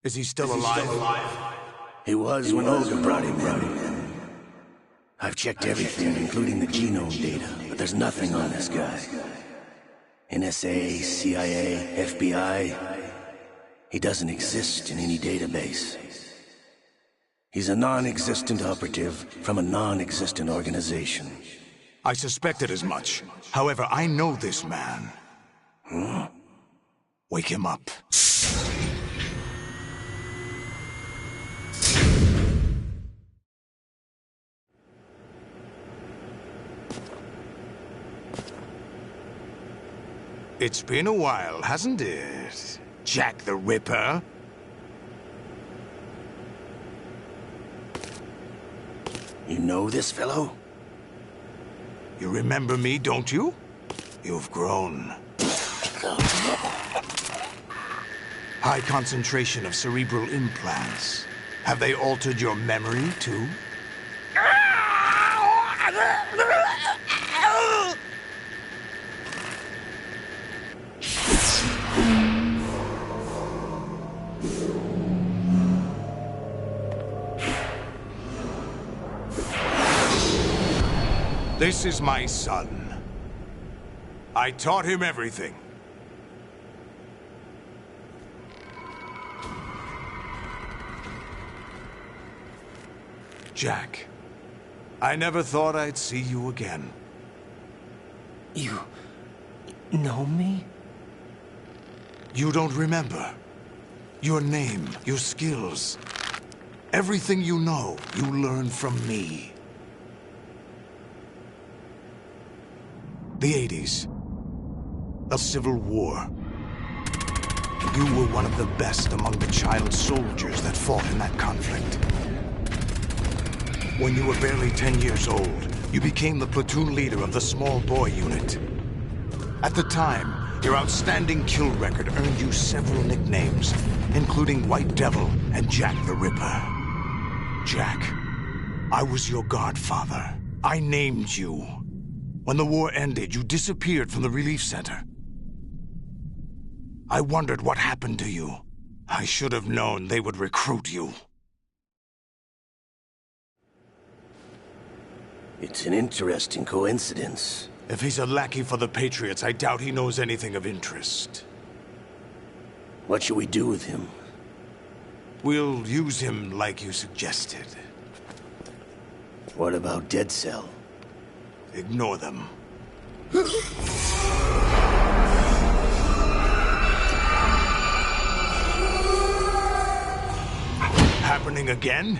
Is he still alive? He was when Olga brought him in. I've checked everything, including the genome data, but there's nothing on this guy. NSA, CIA, FBI, he doesn't exist in any database. He's a non-existent operative from a non-existent organization. I suspected as much. However, I know this man. Huh? Wake him up. It's been a while, hasn't it? Jack the Ripper? You know this fellow? You remember me, don't you? You've grown. High concentration of cerebral implants. Have they altered your memory, too? This is my son. I taught him everything. Jack, I never thought I'd see you again. You know me? You don't remember. Your name, your skills. Everything you know, you learned from me. The 80s. A civil war. You were one of the best among the child soldiers that fought in that conflict. When you were barely 10 years old, you became the platoon leader of the small boy unit. At the time, your outstanding kill record earned you several nicknames, including White Devil and Jack the Ripper. Jack, I was your godfather. I named you. When the war ended, you disappeared from the relief center. I wondered what happened to you. I should have known they would recruit you. It's an interesting coincidence. If he's a lackey for the Patriots, I doubt he knows anything of interest. What should we do with him? We'll use him like you suggested. What about Dead Cell? Ignore them. Happening again?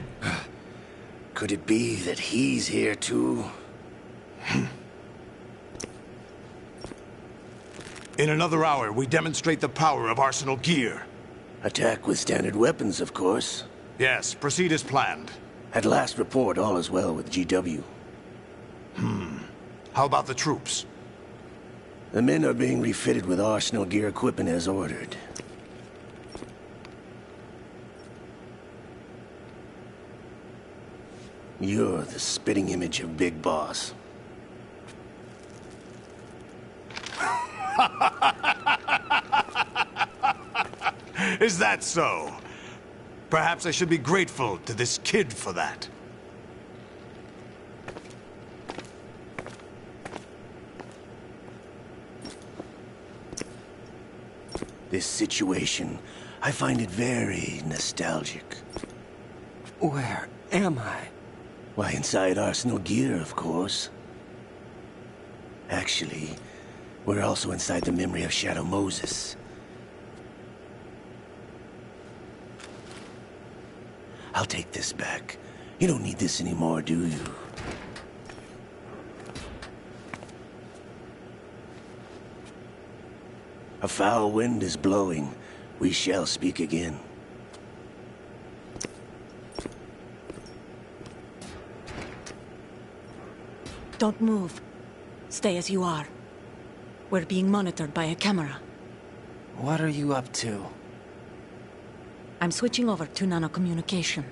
Could it be that he's here too? In another hour, we demonstrate the power of Arsenal gear. Attack with standard weapons, of course. Yes, proceed as planned. At last report, all is well with GW. How about the troops? The men are being refitted with Arsenal gear equipment as ordered. You're the spitting image of Big Boss. Is that so? Perhaps I should be grateful to this kid for that. This situation, I find it very nostalgic. Where am I? Why, inside Arsenal gear, of course. Actually, we're also inside the memory of Shadow Moses. I'll take this back. You don't need this anymore, do you? A foul wind is blowing. We shall speak again. Don't move. Stay as you are. We're being monitored by a camera. What are you up to? I'm switching over to nanocommunication.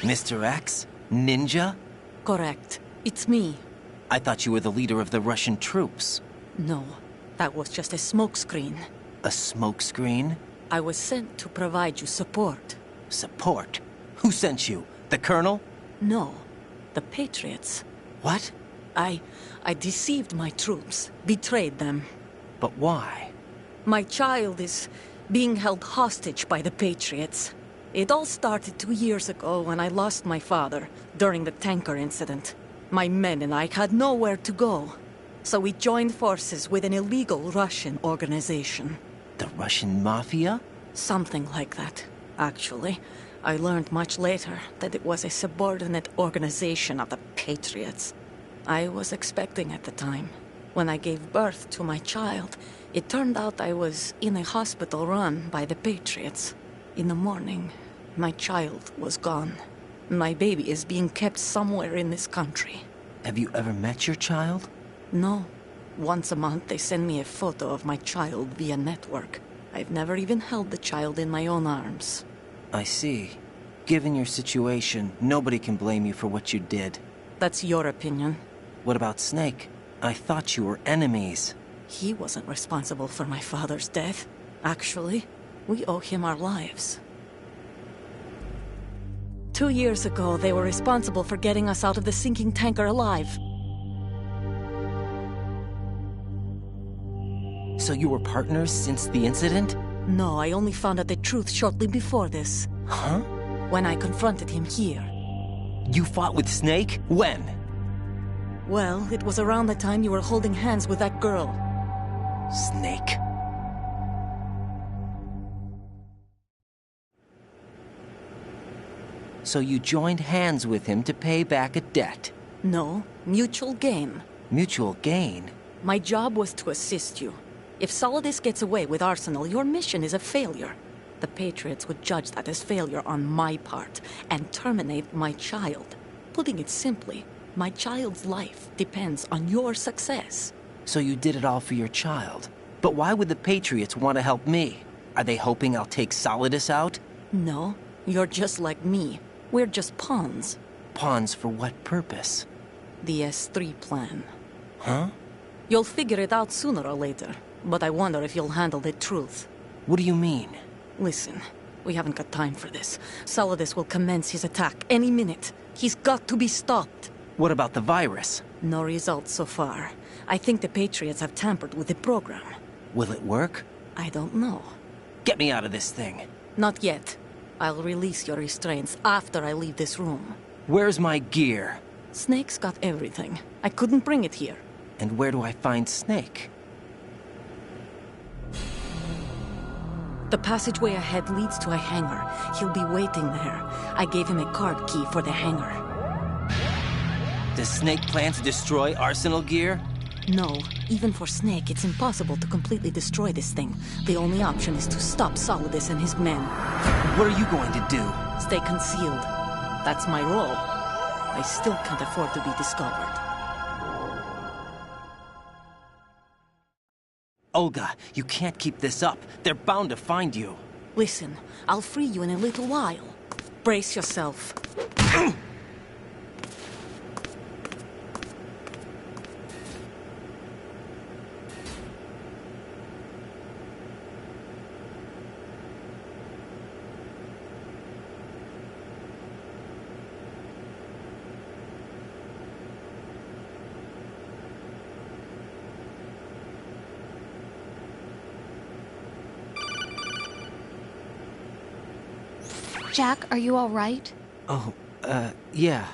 Mr. X? Ninja? Correct. It's me. I thought you were the leader of the Russian troops. No. That was just a smokescreen. A smokescreen? I was sent to provide you support. Support? Who sent you? The Colonel? No, the Patriots. What? I deceived my troops, betrayed them. But why? My child is being held hostage by the Patriots. It all started 2 years ago when I lost my father during the tanker incident. My men and I had nowhere to go, so we joined forces with an illegal Russian organization. The Russian Mafia? Something like that, actually. I learned much later that it was a subordinate organization of the Patriots. I was expecting at the time. When I gave birth to my child, it turned out I was in a hospital run by the Patriots. In the morning, my child was gone. My baby is being kept somewhere in this country. Have you ever met your child? No. Once a month, they send me a photo of my child via network. I've never even held the child in my own arms. I see. Given your situation, nobody can blame you for what you did. That's your opinion. What about Snake? I thought you were enemies. He wasn't responsible for my father's death. Actually, we owe him our lives. 2 years ago, they were responsible for getting us out of the sinking tanker alive. So you were partners since the incident? No, I only found out the truth shortly before this. Huh? When I confronted him here. You fought with Snake? When? Well, it was around the time you were holding hands with that girl. Snake. So you joined hands with him to pay back a debt? No, mutual gain. Mutual gain? My job was to assist you. If Solidus gets away with Arsenal, your mission is a failure. The Patriots would judge that as failure on my part and terminate my child. Putting it simply, my child's life depends on your success. So you did it all for your child. But why would the Patriots want to help me? Are they hoping I'll take Solidus out? No, you're just like me. We're just pawns. Pawns for what purpose? The S3 plan. Huh? You'll figure it out sooner or later, but I wonder if you'll handle the truth. What do you mean? Listen, we haven't got time for this. Solidus will commence his attack any minute. He's got to be stopped. What about the virus? No results so far. I think the Patriots have tampered with the program. Will it work? I don't know. Get me out of this thing. Not yet. I'll release your restraints after I leave this room. Where's my gear? Snake's got everything. I couldn't bring it here. And where do I find Snake? The passageway ahead leads to a hangar. He'll be waiting there. I gave him a card key for the hangar. Does Snake plan to destroy Arsenal gear? No. Even for Snake, it's impossible to completely destroy this thing. The only option is to stop Solidus and his men. What are you going to do? Stay concealed. That's my role. I still can't afford to be discovered. Olga, you can't keep this up. They're bound to find you. Listen, I'll free you in a little while. Brace yourself. Jack, are you all right? Oh, yeah.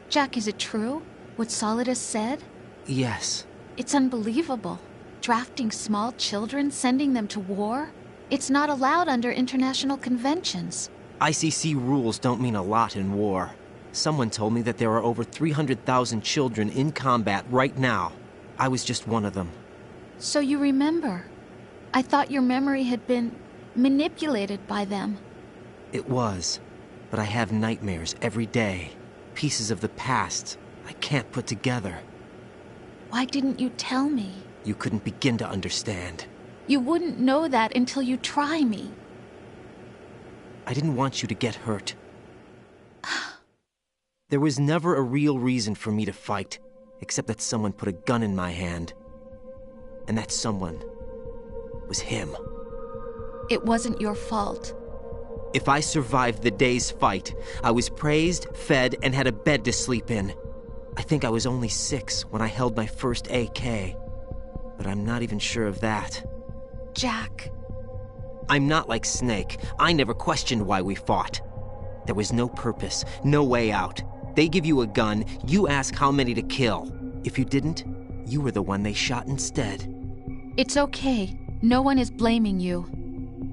Jack, is it true? What Solidus said? Yes. It's unbelievable. Drafting small children, sending them to war? It's not allowed under international conventions. ICC rules don't mean a lot in war. Someone told me that there are over 300,000 children in combat right now. I was just one of them. So you remember. I thought your memory had been manipulated by them. It was. But I have nightmares every day. Pieces of the past I can't put together. Why didn't you tell me? You couldn't begin to understand. You wouldn't know that until you try me. I didn't want you to get hurt. There was never a real reason for me to fight, except that someone put a gun in my hand. And that someone was him. It wasn't your fault. If I survived the day's fight, I was praised, fed, and had a bed to sleep in. I think I was only 6 when I held my first AK. But I'm not even sure of that. Jack. I'm not like Snake. I never questioned why we fought. There was no purpose, no way out. They give you a gun, you ask how many to kill. If you didn't, you were the one they shot instead. It's okay. No one is blaming you.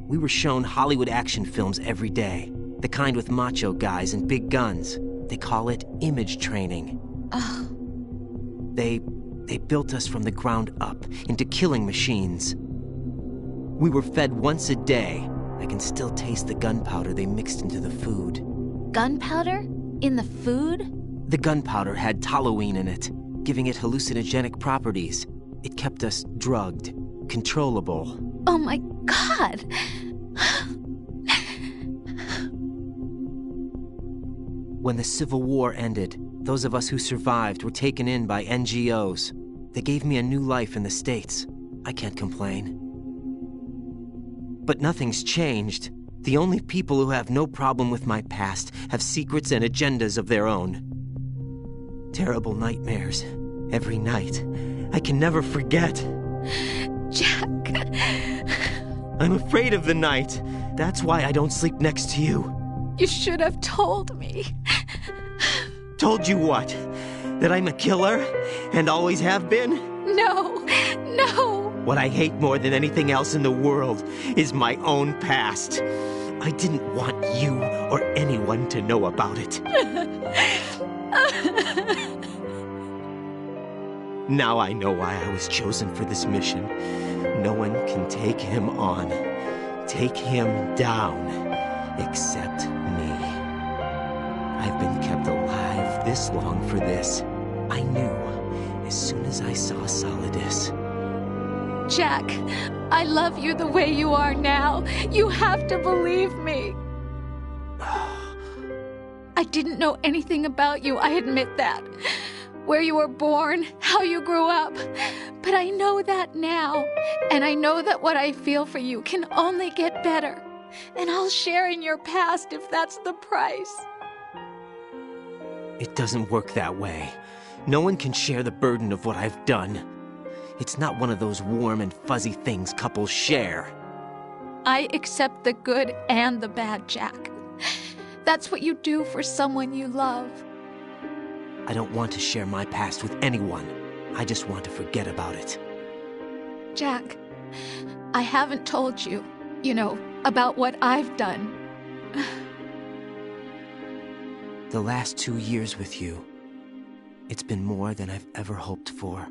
We were shown Hollywood action films every day. The kind with macho guys and big guns. They call it image training. Ugh. They built us from the ground up into killing machines. We were fed once a day. I can still taste the gunpowder they mixed into the food. Gunpowder? In the food? The gunpowder had toluene in it, giving it hallucinogenic properties. It kept us drugged, controllable. Oh my God! When the Civil War ended, those of us who survived were taken in by NGOs. They gave me a new life in the States. I can't complain. But nothing's changed. The only people who have no problem with my past have secrets and agendas of their own. Terrible nightmares. Every night. I can never forget. Jack. I'm afraid of the night. That's why I don't sleep next to you. You should have told me. Told you what? That I'm a killer? And always have been? No. No. What I hate more than anything else in the world is my own past. I didn't want you or anyone to know about it. Now I know why I was chosen for this mission. No one can take him on, take him down, except me. I've been kept alive this long for this. I knew as soon as I saw Solidus. Jack, I love you the way you are now. You have to believe me. I didn't know anything about you, I admit that. Where you were born, how you grew up. But I know that now. And I know that what I feel for you can only get better. And I'll share in your past if that's the price. It doesn't work that way. No one can share the burden of what I've done. It's not one of those warm and fuzzy things couples share. I accept the good and the bad, Jack. That's what you do for someone you love. I don't want to share my past with anyone. I just want to forget about it. Jack, I haven't told you, about what I've done. The last 2 years with you, it's been more than I've ever hoped for.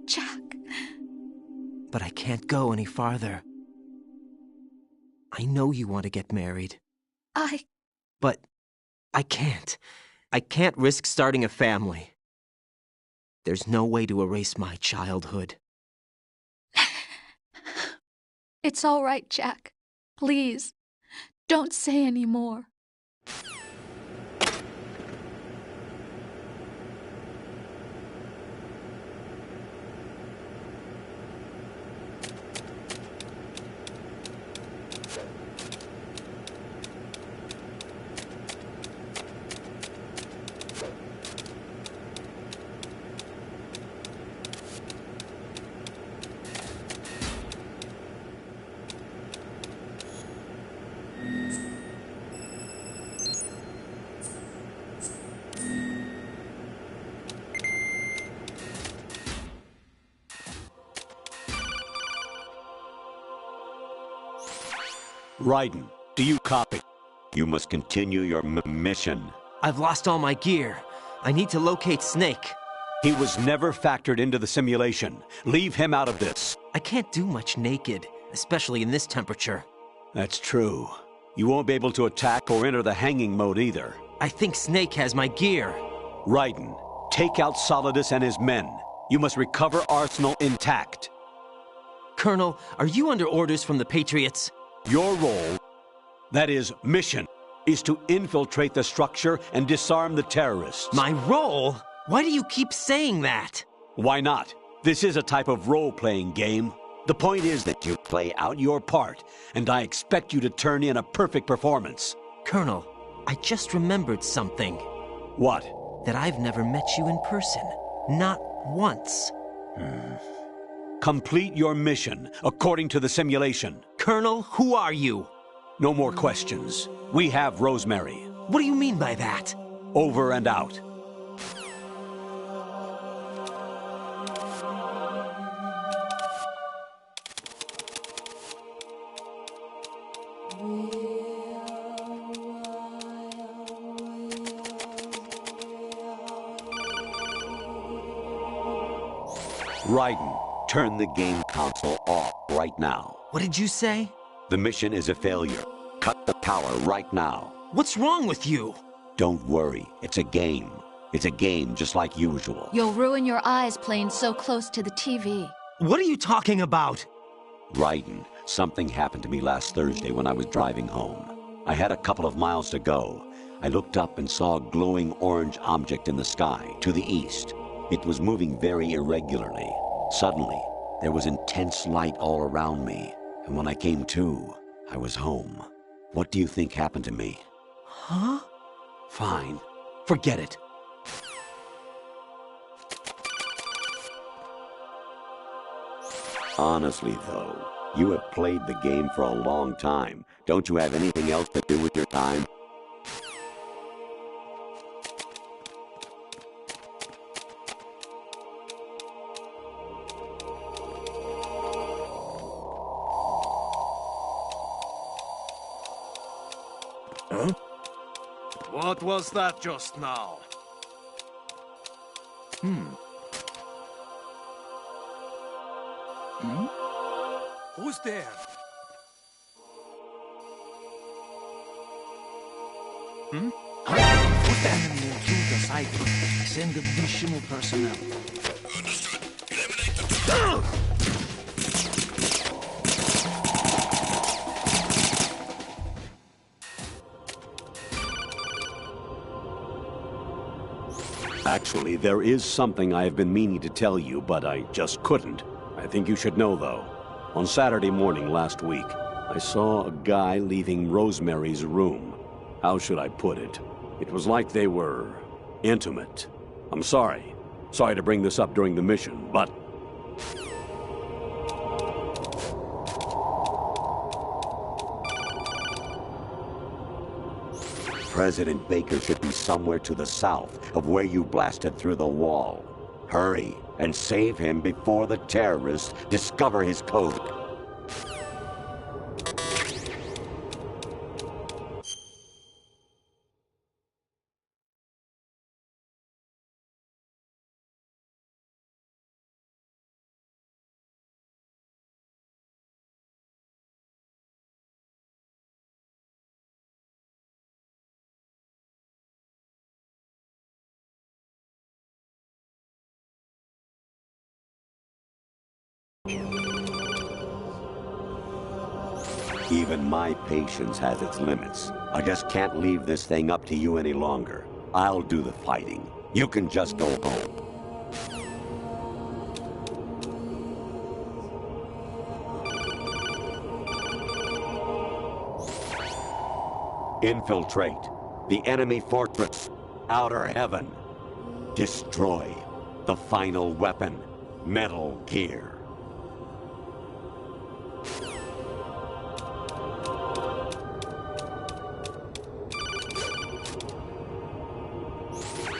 Jack. But I can't go any farther. I know you want to get married. But I can't. I can't risk starting a family. There's no way to erase my childhood. It's all right, Jack. Please, don't say any more. Raiden, do you copy? You must continue your mission. I've lost all my gear. I need to locate Snake. He was never factored into the simulation. Leave him out of this. I can't do much naked, especially in this temperature. That's true. You won't be able to attack or enter the hanging mode either. I think Snake has my gear. Raiden, take out Solidus and his men. You must recover Arsenal intact. Colonel, are you under orders from the Patriots? Your role, that is, mission, is to infiltrate the structure and disarm the terrorists. My role? Why do you keep saying that? Why not? This is a type of role-playing game. The point is that you play out your part, and I expect you to turn in a perfect performance. Colonel, I just remembered something. What? That I've never met you in person. Not once. Complete your mission, according to the simulation. Colonel, who are you? No more questions. We have Rosemary. What do you mean by that? Over and out. Raiden, turn the game console off right now. What did you say? The mission is a failure. Cut the power right now. What's wrong with you? Don't worry, it's a game. It's a game just like usual. You'll ruin your eyes playing so close to the TV. What are you talking about? Raiden, something happened to me last Thursday when I was driving home. I had a couple of miles to go. I looked up and saw a glowing orange object in the sky, to the east. It was moving very irregularly. Suddenly, there was intense light all around me, and when I came to, I was home. What do you think happened to me? Huh? Fine. Forget it. Honestly, though, you have played the game for a long time. Don't you have anything else to do with your time? Huh? What was that just now? Who's there? Put the enemy intruder sighted. Send additional personnel. Understood. Eliminate the target. Actually, there is something I have been meaning to tell you, but I just couldn't. I think you should know, though. On Saturday morning last week, I saw a guy leaving Rosemary's room. How should I put it? It was like they were intimate. I'm sorry. Sorry to bring this up during the mission, but... President Baker should be somewhere to the south of where you blasted through the wall. Hurry and save him before the terrorists discover his code. Even my patience has its limits. I just can't leave this thing up to you any longer. I'll do the fighting. You can just go home. Infiltrate the enemy fortress, Outer Heaven. Destroy the final weapon, Metal Gear.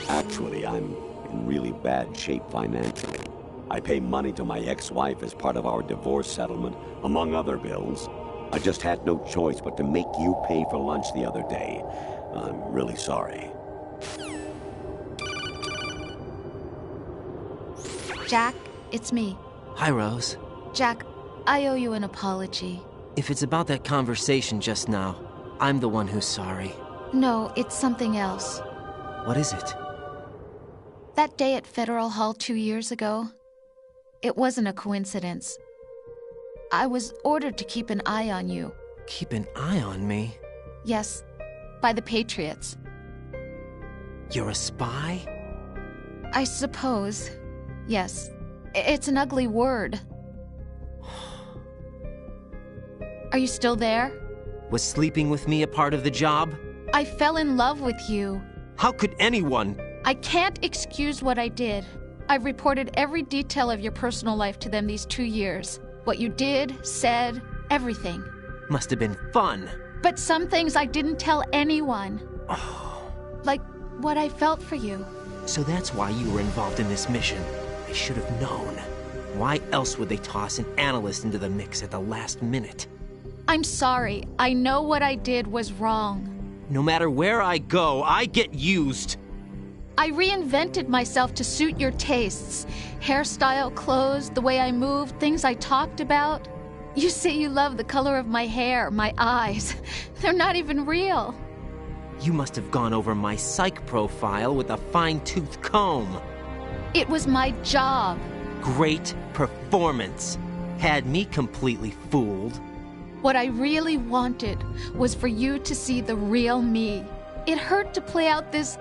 Actually, I'm in really bad shape financially. I pay money to my ex-wife as part of our divorce settlement, among other bills. I just had no choice but to make you pay for lunch the other day. I'm really sorry. Jack, it's me. Hi, Rose. Jack, I owe you an apology. If it's about that conversation just now, I'm the one who's sorry. No, it's something else. What is it? That day at Federal Hall 2 years ago, it wasn't a coincidence. I was ordered to keep an eye on you. Keep an eye on me? Yes, by the Patriots. You're a spy? I suppose. Yes. It's an ugly word. Are you still there? Was sleeping with me a part of the job? I fell in love with you. How could anyone? I can't excuse what I did. I've reported every detail of your personal life to them these 2 years. What you did, said, everything. Must have been fun. But some things I didn't tell anyone. Like what I felt for you. So that's why you were involved in this mission. I should have known. Why else would they toss an analyst into the mix at the last minute? I'm sorry. I know what I did was wrong. No matter where I go, I get used. I reinvented myself to suit your tastes. Hairstyle, clothes, the way I moved, things I talked about. You say you love the color of my hair, my eyes. They're not even real. You must have gone over my psych profile with a fine-tooth comb. It was my job. Great performance. Had me completely fooled. What I really wanted was for you to see the real me. It hurt to play out this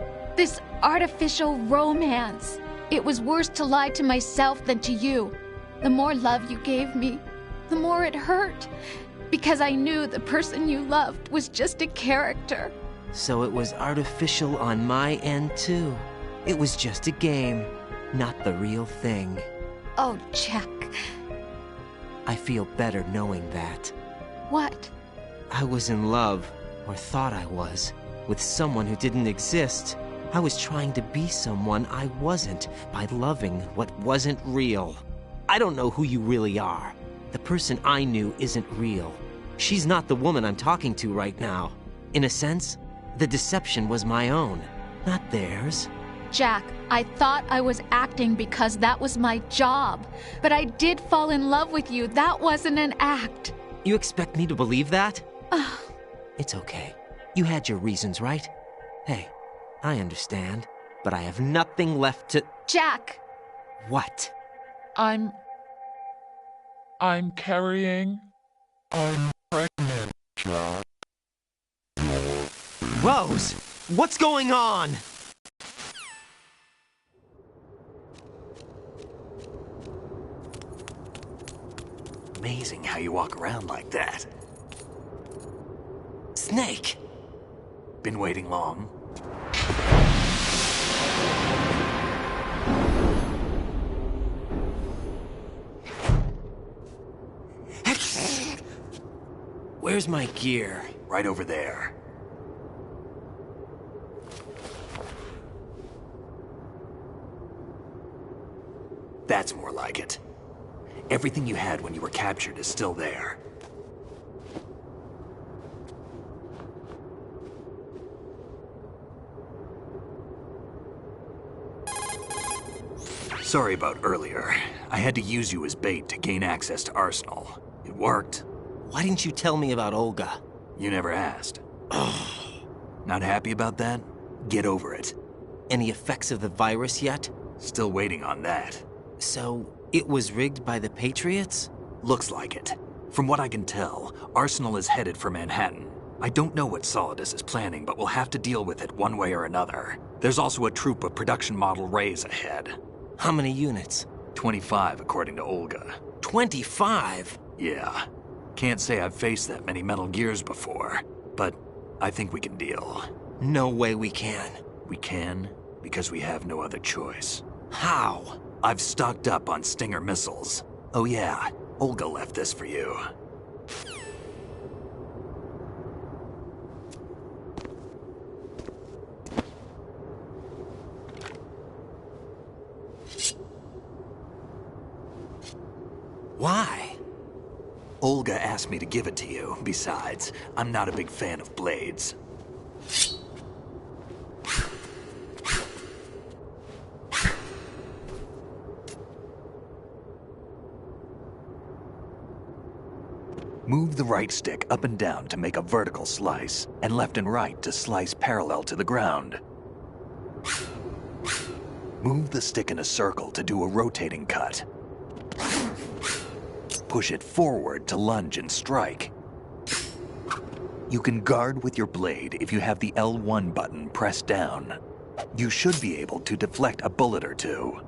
artificial romance. It was worse to lie to myself than to you. The more love you gave me, the more it hurt. Because I knew the person you loved was just a character. So it was artificial on my end, too. It was just a game, not the real thing. Oh, Jack. I feel better knowing that. What? I was in love, or thought I was, with someone who didn't exist. I was trying to be someone I wasn't by loving what wasn't real. I don't know who you really are. The person I knew isn't real. She's not the woman I'm talking to right now. In a sense, the deception was my own, not theirs. Jack, I thought I was acting because that was my job. But I did fall in love with you. That wasn't an act. You expect me to believe that? It's okay. You had your reasons, right? Hey, I understand, but I have nothing left to... Jack! What? I'm carrying... I'm pregnant, Jack. Rose! What's going on? Amazing how you walk around like that. Snake! Been waiting long? Where's my gear? Right over there. That's more like it. Everything you had when you were captured is still there. Sorry about earlier. I had to use you as bait to gain access to Arsenal. It worked. Why didn't you tell me about Olga? You never asked. Not happy about that? Get over it. Any effects of the virus yet? Still waiting on that. So, it was rigged by the Patriots? Looks like it. From what I can tell, Arsenal is headed for Manhattan. I don't know what Solidus is planning, but we'll have to deal with it one way or another. There's also a troop of production model Rays ahead. How many units? 25, according to Olga. 25? Yeah. Can't say I've faced that many Metal Gears before, but I think we can deal. No way we can. We can, because we have no other choice. How? I've stocked up on Stinger missiles. Oh yeah, Olga left this for you. Why? Olga asked me to give it to you. Besides, I'm not a big fan of blades. Move the right stick up and down to make a vertical slice, and left and right to slice parallel to the ground. Move the stick in a circle to do a rotating cut. Push it forward to lunge and strike. You can guard with your blade if you have the L1 button pressed down. You should be able to deflect a bullet or two.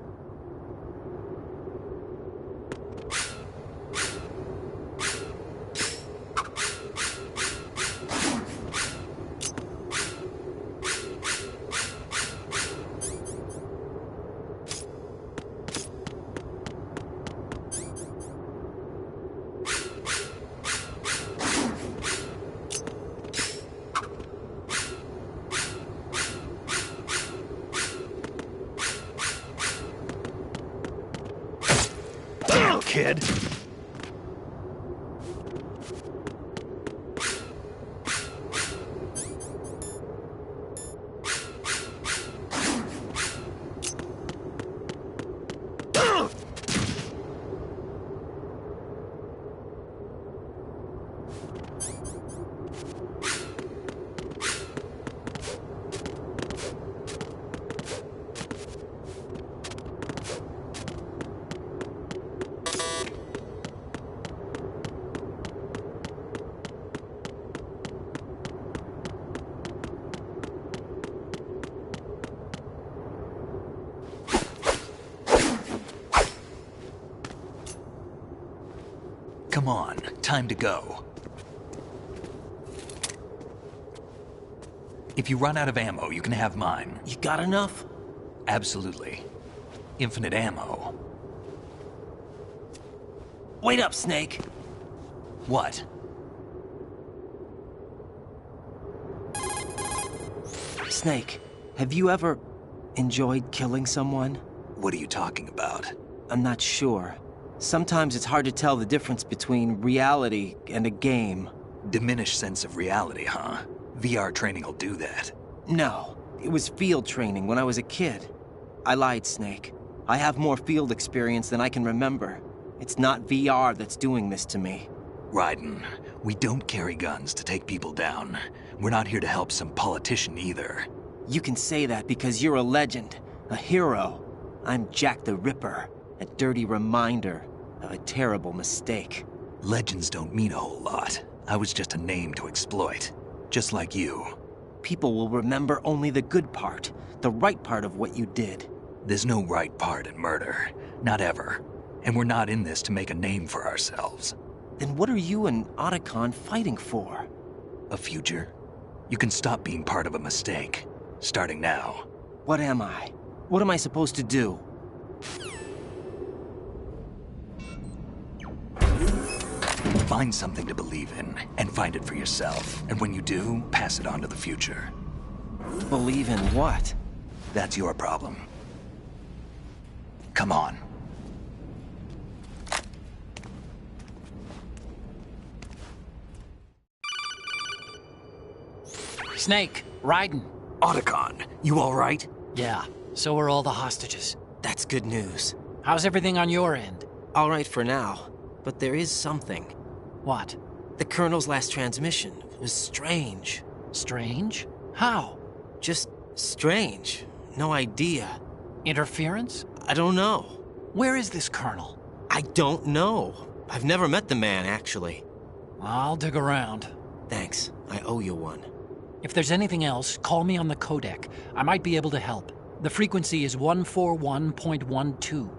kid. Come on, time to go. If you run out of ammo, you can have mine. You got enough? Absolutely. Infinite ammo. Wait up, Snake. What? Snake, have you ever enjoyed killing someone? What are you talking about? I'm not sure. Sometimes it's hard to tell the difference between reality and a game. Diminished sense of reality, huh? VR training will do that. No, it was field training when I was a kid. I lied, Snake. I have more field experience than I can remember. It's not VR that's doing this to me. Raiden, we don't carry guns to take people down. We're not here to help some politician either. You can say that because you're a legend, a hero. I'm Jack the Ripper, a dirty reminder of a terrible mistake. Legends don't mean a whole lot. I was just a name to exploit, just like you. People will remember only the good part, the right part of what you did. There's no right part in murder, not ever. And we're not in this to make a name for ourselves. Then what are you and Otacon fighting for? A future? You can stop being part of a mistake, starting now. What am I? What am I supposed to do? Find something to believe in, and find it for yourself. And when you do, pass it on to the future. Believe in what? That's your problem. Come on. Snake, Raiden. Otacon, you all right? Yeah, so are all the hostages. That's good news. How's everything on your end? All right for now, but there is something. What? The Colonel's last transmission was strange. Strange? How? Just strange. No idea. Interference? I don't know. Where is this Colonel? I don't know. I've never met the man, actually. I'll dig around. Thanks. I owe you one. If there's anything else, call me on the codec. I might be able to help. The frequency is 141.12.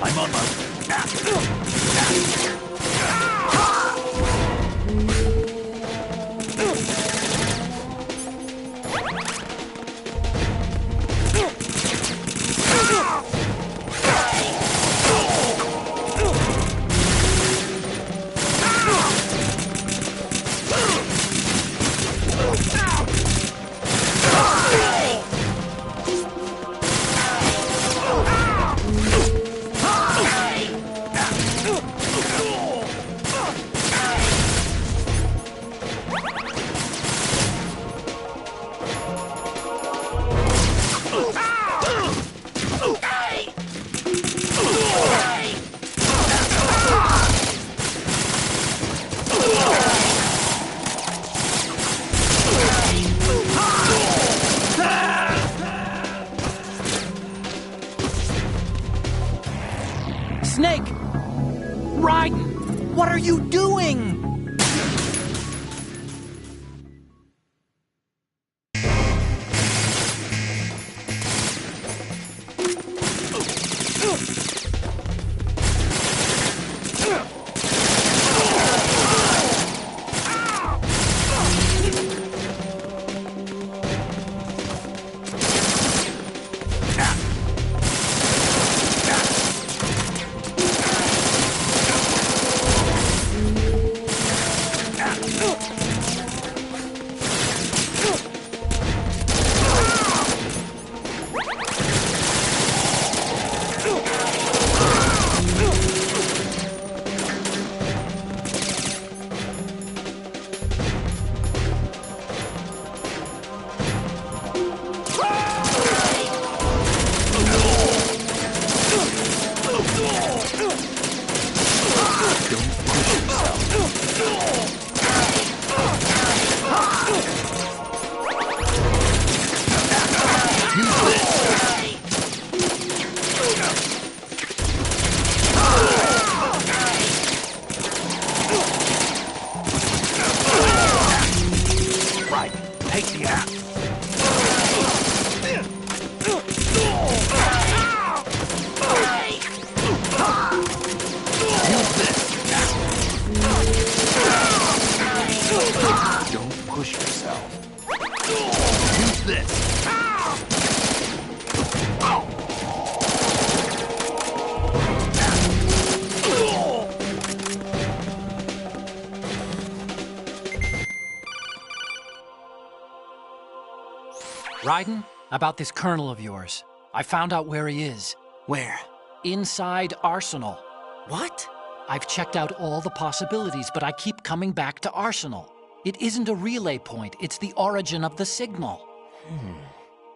I'm on my... Snake! Raiden! What are you doing? Raiden, about this colonel of yours. I found out where he is. Where? Inside Arsenal. What? I've checked out all the possibilities, but I keep coming back to Arsenal. It isn't a relay point, it's the origin of the signal.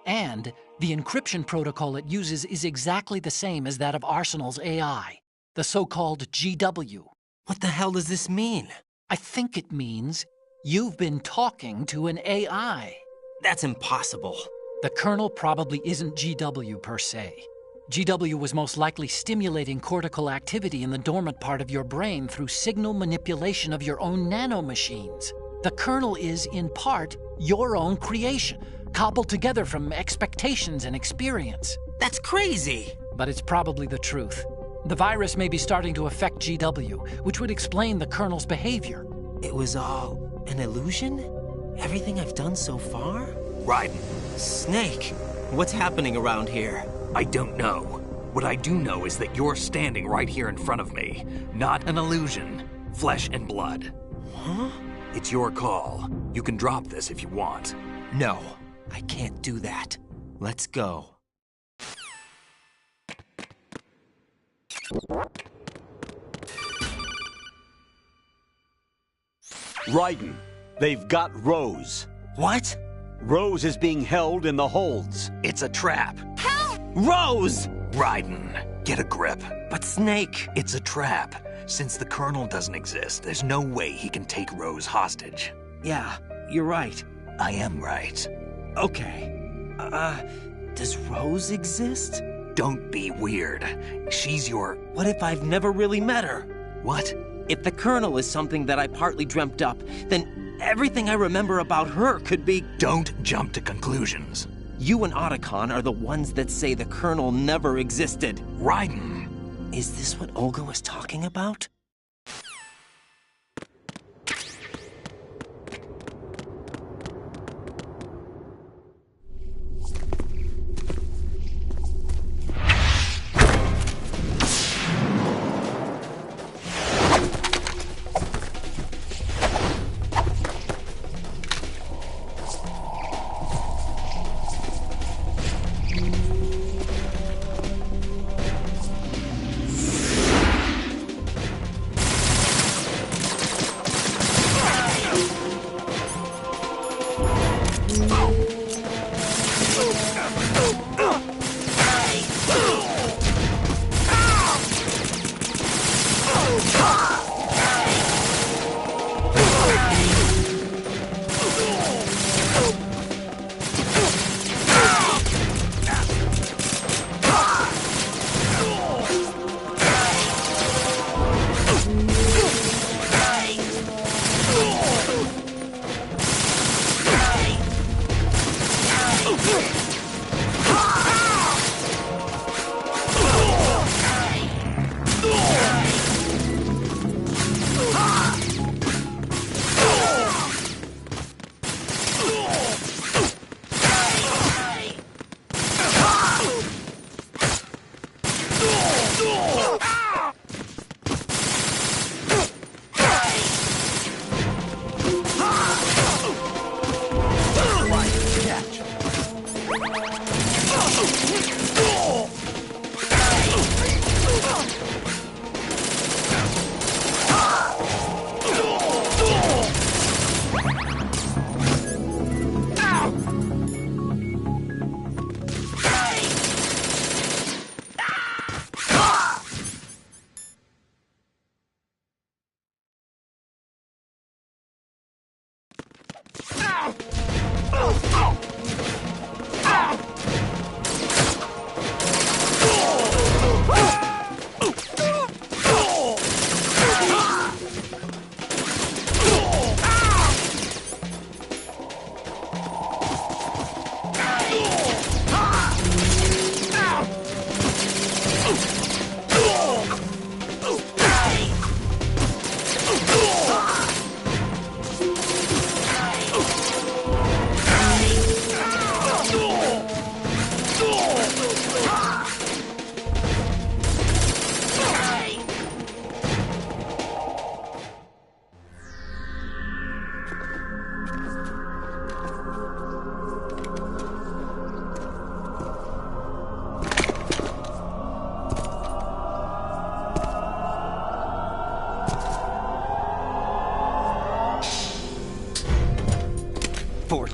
And the encryption protocol it uses is exactly the same as that of Arsenal's AI, the so-called GW. What the hell does this mean? I think it means you've been talking to an AI. That's impossible. The Colonel probably isn't GW per se. GW was most likely stimulating cortical activity in the dormant part of your brain through signal manipulation of your own nanomachines. The Colonel is, in part, your own creation, cobbled together from expectations and experience. That's crazy! But it's probably the truth. The virus may be starting to affect GW, which would explain the Colonel's behavior. It was all an illusion? Everything I've done so far? Raiden. Snake, what's happening around here? I don't know. What I do know is that you're standing right here in front of me. Not an illusion. Flesh and blood. Huh? It's your call. You can drop this if you want. No, I can't do that. Let's go. Raiden, they've got Rose. What? Rose is being held in the holds. It's a trap. Help! Rose! Raiden, get a grip. But Snake... It's a trap. Since the Colonel doesn't exist, there's no way he can take Rose hostage. Yeah, you're right. I am right. Okay. Does Rose exist? Don't be weird. She's your... What if I've never really met her? What? If the Colonel is something that I partly dreamt up, then everything I remember about her could be... Don't jump to conclusions. You and Otacon are the ones that say the Colonel never existed. Raiden! Is this what Olga was talking about?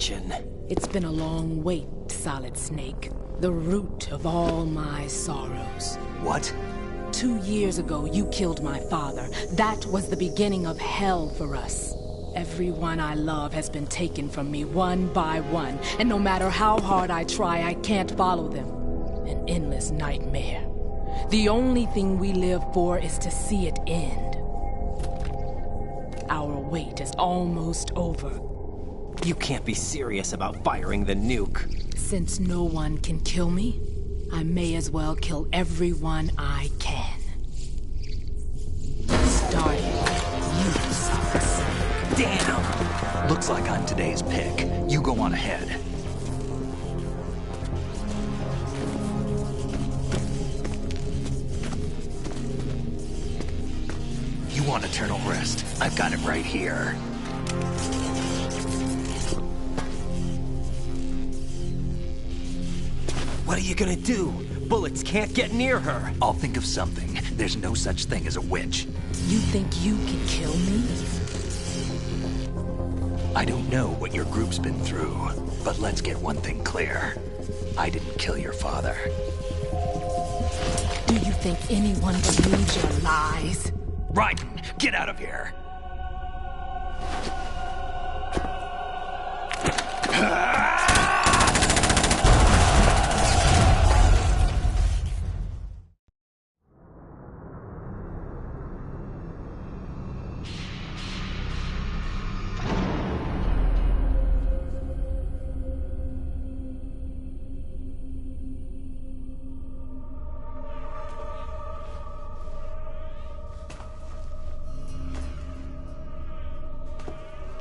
dimension. It's been a long wait, Solid Snake. The root of all my sorrows. What? 2 years ago, you killed my father. That was the beginning of hell for us. Everyone I love has been taken from me one by one, and no matter how hard I try, I can't follow them. An endless nightmare. The only thing we live for is to see it end. Our wait is almost over. You can't be serious about firing the nuke. Since no one can kill me, I may as well kill everyone I can. Starting with you, Solid Snake. Damn! Looks like I'm today's pick. You go on ahead. You want eternal rest? I've got it right here. What are you gonna do? Bullets can't get near her. I'll think of something. There's no such thing as a witch. You think you can kill me? I don't know what your group's been through, but let's get one thing clear. I didn't kill your father. Do you think anyone believes your lies? Raiden, get out of here!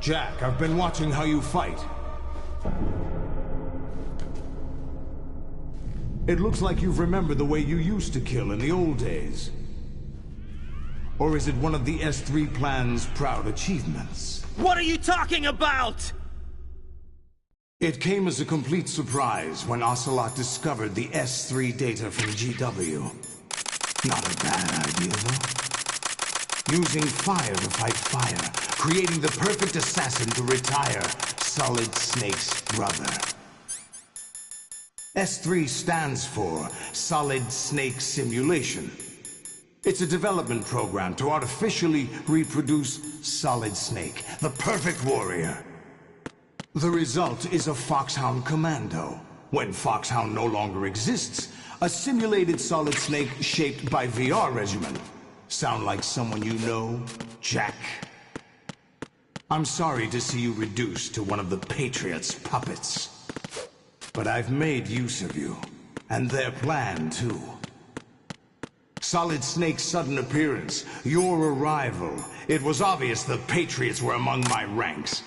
Jack, I've been watching how you fight. It looks like you've remembered the way you used to kill in the old days. Or is it one of the S3 plan's proud achievements? What are you talking about? It came as a complete surprise when Ocelot discovered the S3 data from GW. Not a bad idea, though. Using fire to fight fire, creating the perfect assassin to retire Solid Snake's brother. S3 stands for Solid Snake Simulation. It's a development program to artificially reproduce Solid Snake, the perfect warrior. The result is a Foxhound Commando. When Foxhound no longer exists, a simulated Solid Snake shaped by VR regimen. Sound like someone you know, Jack? I'm sorry to see you reduced to one of the Patriots' puppets. But I've made use of you, and their plan too. Solid Snake's sudden appearance, your arrival, it was obvious the Patriots were among my ranks.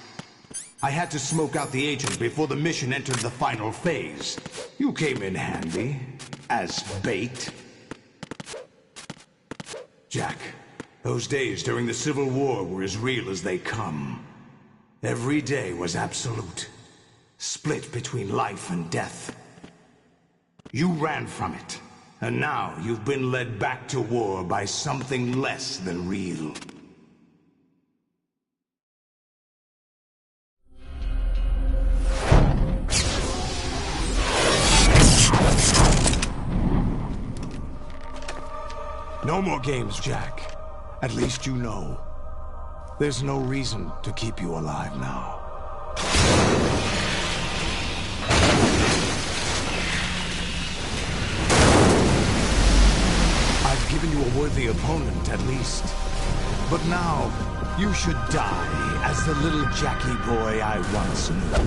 I had to smoke out the agent before the mission entered the final phase. You came in handy, as bait. Jack, those days during the Civil War were as real as they come. Every day was absolute, split between life and death. You ran from it, and now you've been led back to war by something less than real. No more games, Jack. At least you know. There's no reason to keep you alive now. I've given you a worthy opponent, at least. But now, you should die as the little Jackie boy I once knew.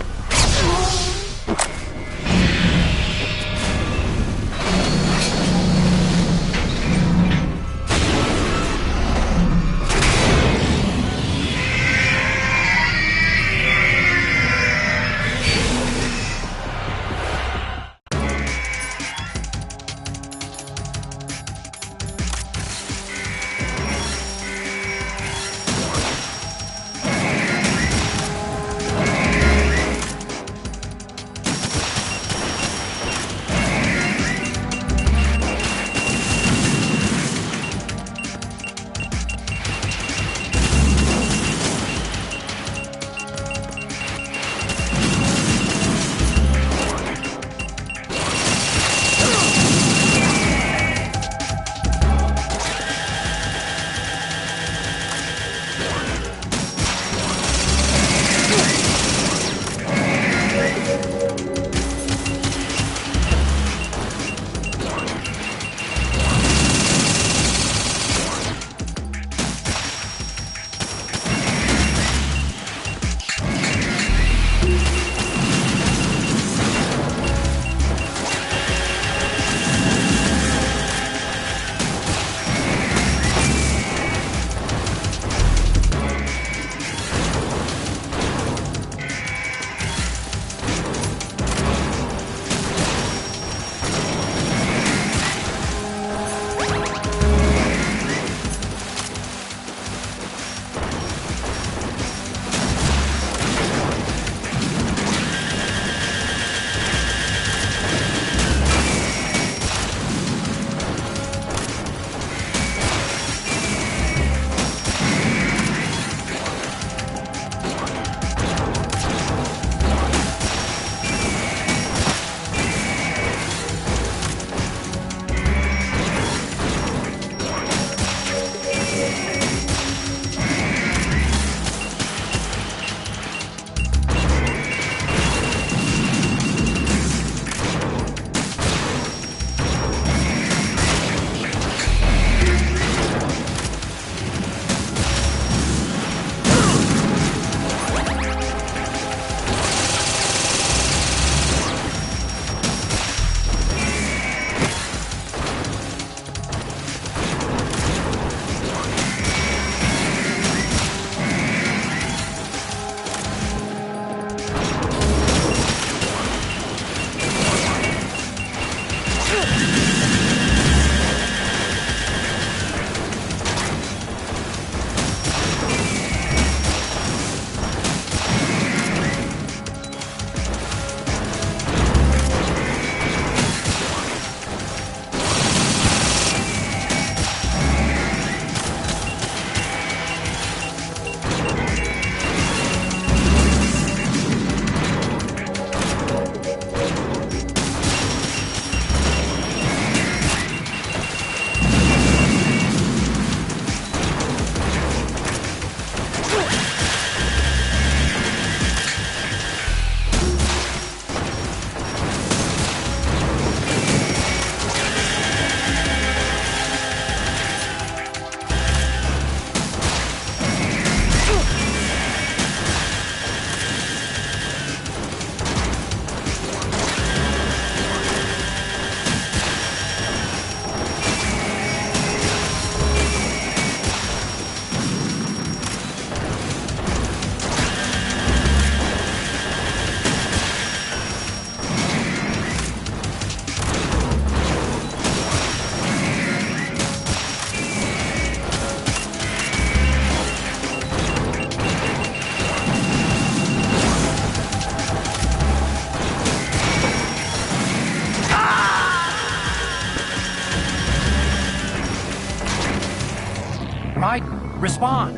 Respond.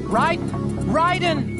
Raiden!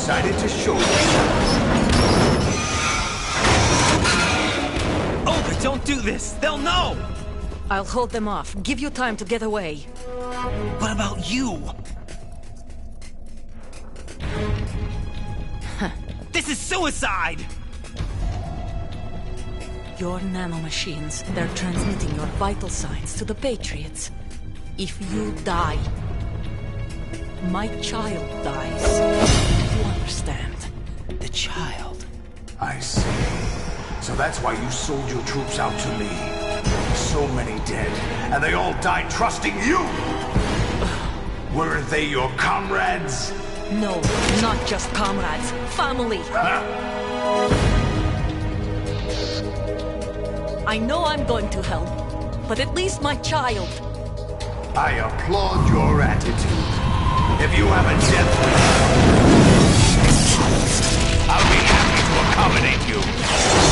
decided to show yourself. Olga, don't do this! They'll know! I'll hold them off. Give you time to get away. What about you? This is suicide! Your nanomachines, they're transmitting your vital signs to the Patriots. If you die, my child dies. You understand? The child? I see. So that's why you sold your troops out to me. So many dead, and they all died trusting you! Weren't they your comrades? No, not just comrades. Family. I know I'm going to hell, but at least my child. I applaud your attitude. If you have a death wish, I'll be happy to accommodate you.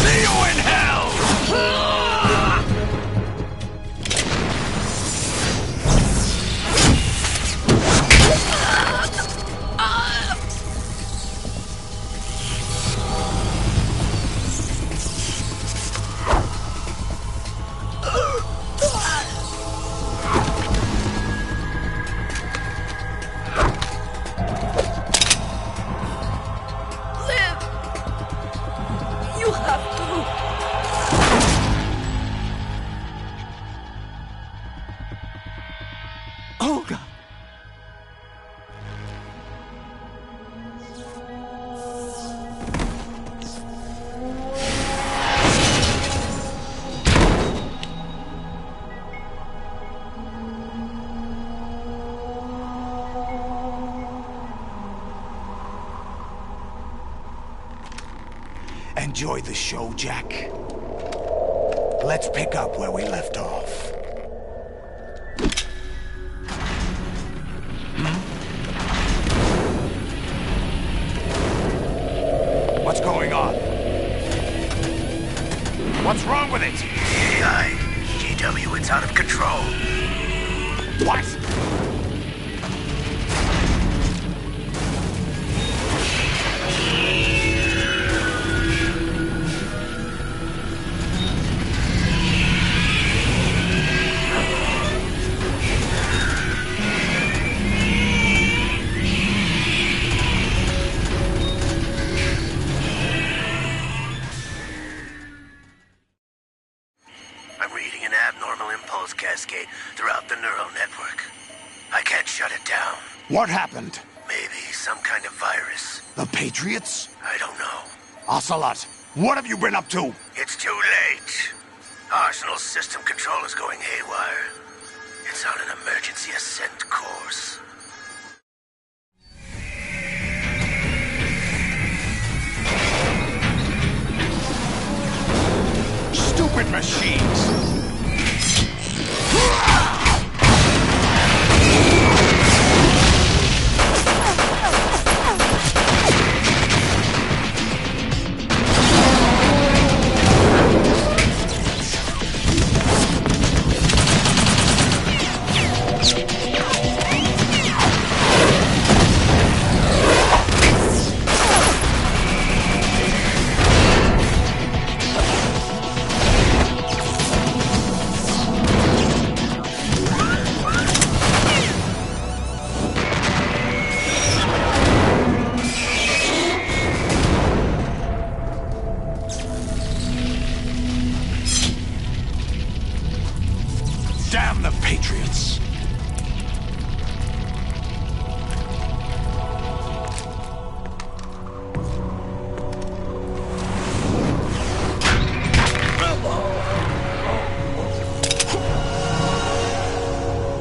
See you in hell! Enjoy the show, Jack. Let's pick up where we left off. What's going on? What's wrong with it? AI, GW, it's out of control. What? Cascade throughout the neural network. I can't shut it down. What happened? Maybe some kind of virus. The Patriots? I don't know. Ocelot, what have you been up to? It's too late. Arsenal's system control is going haywire. It's on an emergency ascent course. Stupid machines! Damn the Patriots!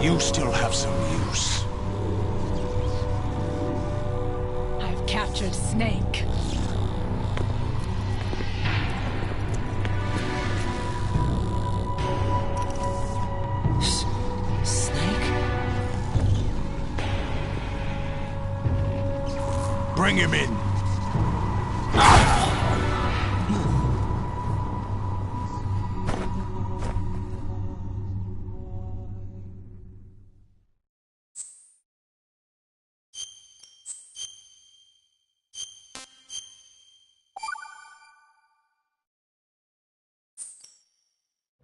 You still have some use. I've captured Snake. Bring him in.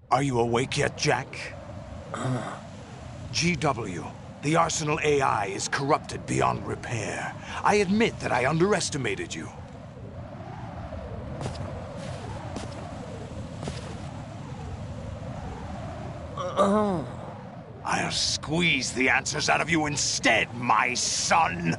Are you awake yet, Jack? GW. The Arsenal AI is corrupted beyond repair. I admit that I underestimated you. I'll squeeze the answers out of you instead, my son!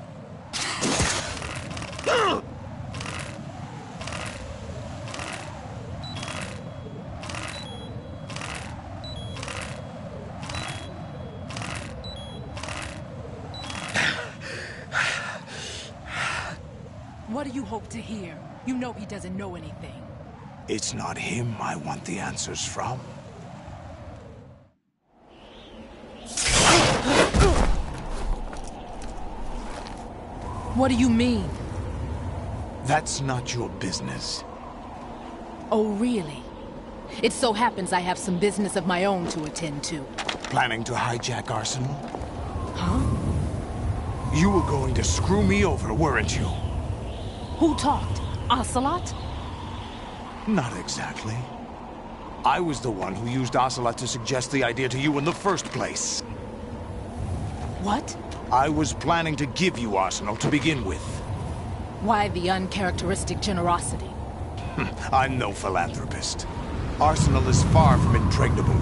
do you hope to hear? You know he doesn't know anything. It's not him I want the answers from. What do you mean? That's not your business. Oh, really? It so happens I have some business of my own to attend to. Planning to hijack Arsenal? Huh? You were going to screw me over, weren't you? Who talked? Ocelot? Not exactly. I was the one who used Ocelot to suggest the idea to you in the first place. What? I was planning to give you Arsenal to begin with. Why the uncharacteristic generosity? I'm no philanthropist. Arsenal is far from impregnable.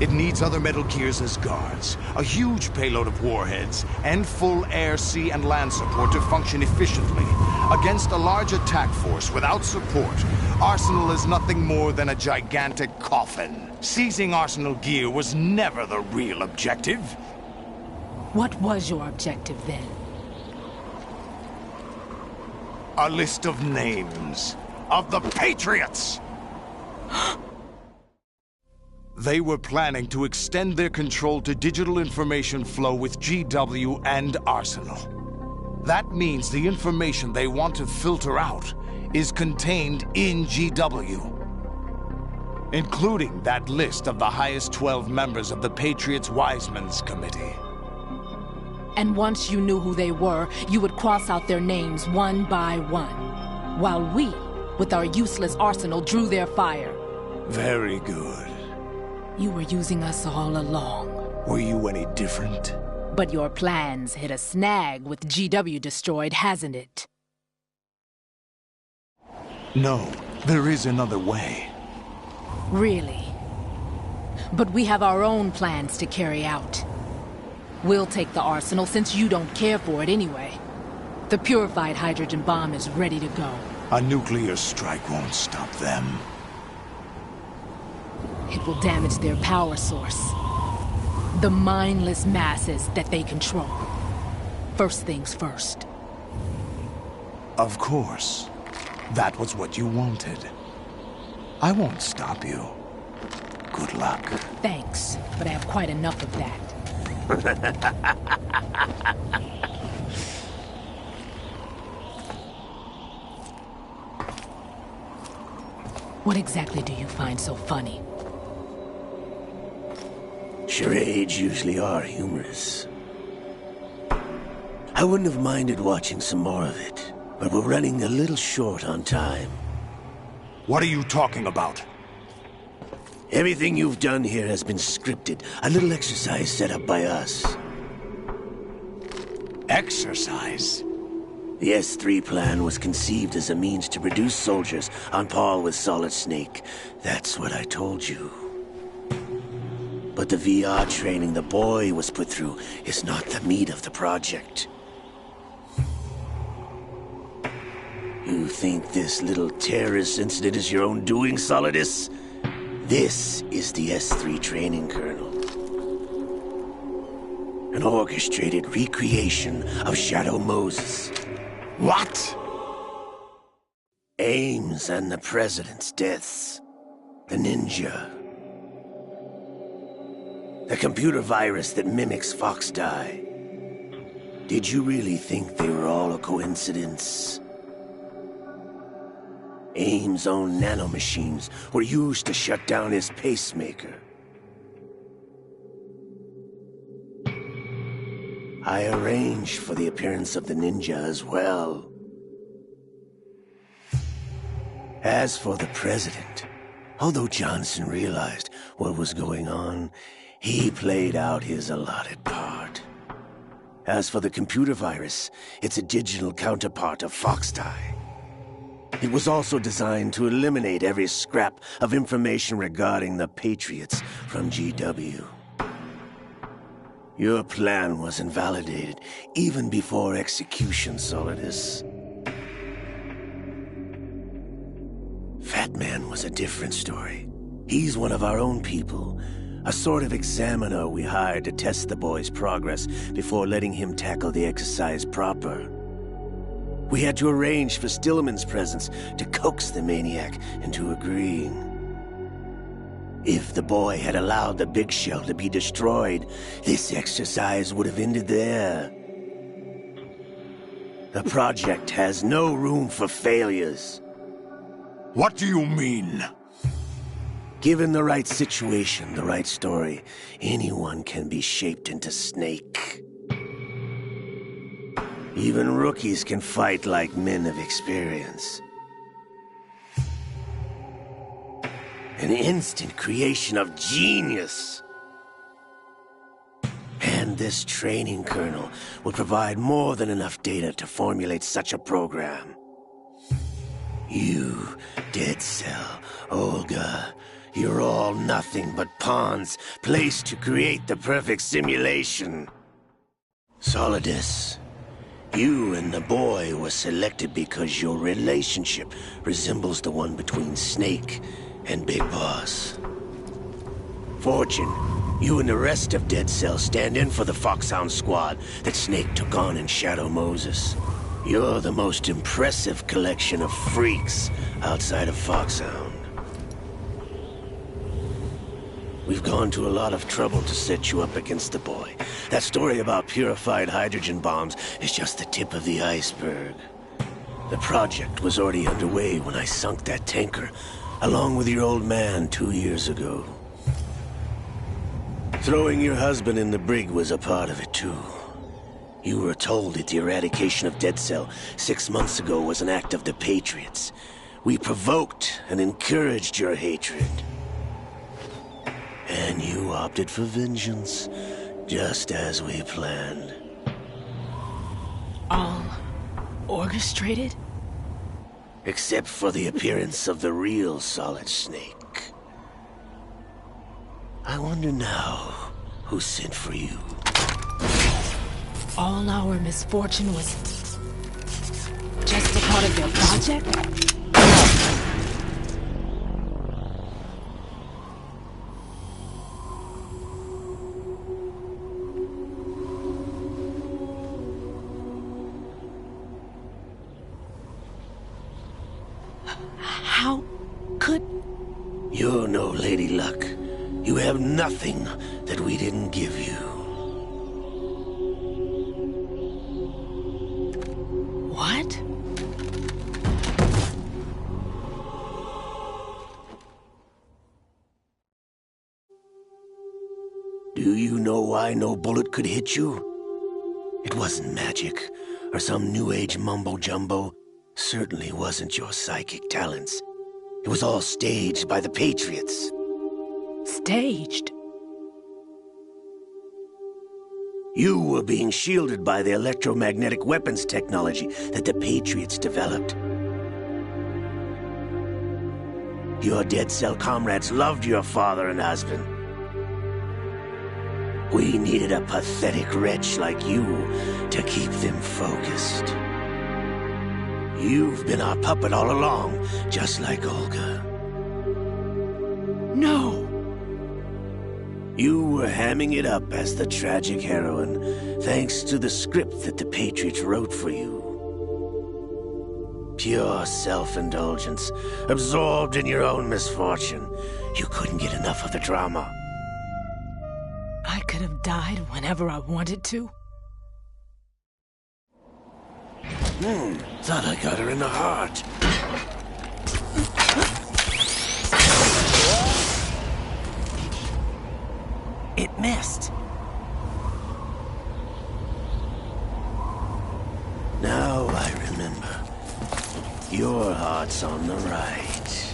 It needs other Metal Gears as guards, a huge payload of warheads, and full air, sea, and land support to function efficiently. Against a large attack force without support, Arsenal is nothing more than a gigantic coffin. Seizing Arsenal gear was never the real objective. What was your objective then? A list of names of the Patriots! They were planning to extend their control to digital information flow with GW and Arsenal. That means the information they want to filter out is contained in GW, including that list of the highest 12 members of the Patriots Wiseman's Committee. And once you knew who they were, you would cross out their names one by one, while we, with our useless arsenal, drew their fire. Very good. You were using us all along. Were you any different? But your plans hit a snag with GW destroyed, hasn't it? No, there is another way. Really? But we have our own plans to carry out. We'll take the arsenal since you don't care for it anyway. The purified hydrogen bomb is ready to go. A nuclear strike won't stop them. It will damage their power source. The mindless masses that they control. First things first. Of course. That was what you wanted. I won't stop you. Good luck. Thanks, but I have quite enough of that. What exactly do you find so funny? Charades usually are humorous. I wouldn't have minded watching some more of it, but we're running a little short on time. What are you talking about? Everything you've done here has been scripted. A little exercise set up by us. Exercise? The S3 plan was conceived as a means to produce soldiers on par with Solid Snake. That's what I told you. But the VR training the boy was put through is not the meat of the project. You think this little terrorist incident is your own doing, Solidus? This is the S3 training kernel. An orchestrated recreation of Shadow Moses. What? Ames and the President's deaths. The ninja. The computer virus that mimics Foxdie. Did you really think they were all a coincidence? Ames' own nanomachines were used to shut down his pacemaker. I arranged for the appearance of the ninja as well. As for the President, although Johnson realized what was going on, he played out his allotted part. As for the computer virus, it's a digital counterpart of Foxdie. It was also designed to eliminate every scrap of information regarding the Patriots from GW. Your plan was invalidated even before execution, Solidus. Fat Man was a different story. He's one of our own people, a sort of examiner we hired to test the boy's progress before letting him tackle the exercise proper. We had to arrange for Stillman's presence to coax the maniac into agreeing. If the boy had allowed the big shell to be destroyed, this exercise would have ended there. The project has no room for failures. What do you mean? Given the right situation, the right story, anyone can be shaped into Snake. Even rookies can fight like men of experience. An instant creation of genius. And this training kernel will provide more than enough data to formulate such a program. You, Dead Cell, Olga, you're all nothing but pawns placed to create the perfect simulation. Solidus, you and the boy were selected because your relationship resembles the one between Snake and Big Boss. Fortune, you and the rest of Dead Cell stand in for the Foxhound squad that Snake took on in Shadow Moses. You're the most impressive collection of freaks outside of Foxhound. We've gone to a lot of trouble to set you up against the boy. That story about purified hydrogen bombs is just the tip of the iceberg. The project was already underway when I sunk that tanker, along with your old man 2 years ago. Throwing your husband in the brig was a part of it too. You were told that the eradication of Dead Cell 6 months ago was an act of the Patriots. We provoked and encouraged your hatred. And you opted for vengeance, just as we planned. All orchestrated? Except for the appearance of the real Solid Snake. I wonder now who sent for you. All our misfortune was just a part of their project? How could... You're no Lady Luck. You have nothing that we didn't give you. What? Do you know why no bullet could hit you? It wasn't magic, or some new age mumbo-jumbo. Certainly wasn't your psychic talents. It was all staged by the Patriots. Staged? You were being shielded by the electromagnetic weapons technology that the Patriots developed. Your Dead Cell comrades loved your father and husband. We needed a pathetic wretch like you to keep them focused. You've been our puppet all along, just like Olga. No! You were hamming it up as the tragic heroine, thanks to the script that the Patriots wrote for you. Pure self-indulgence, absorbed in your own misfortune. You couldn't get enough of the drama. I could have died whenever I wanted to. Thought I got her in the heart. It missed. Now I remember. Your heart's on the right.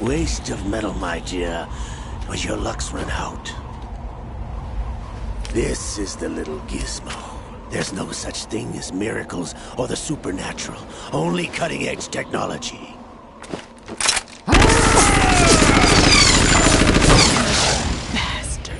Waste of metal, my dear, but your luck's run out. This is the little gizmo. There's no such thing as miracles or the supernatural. Only cutting-edge technology. Bastard.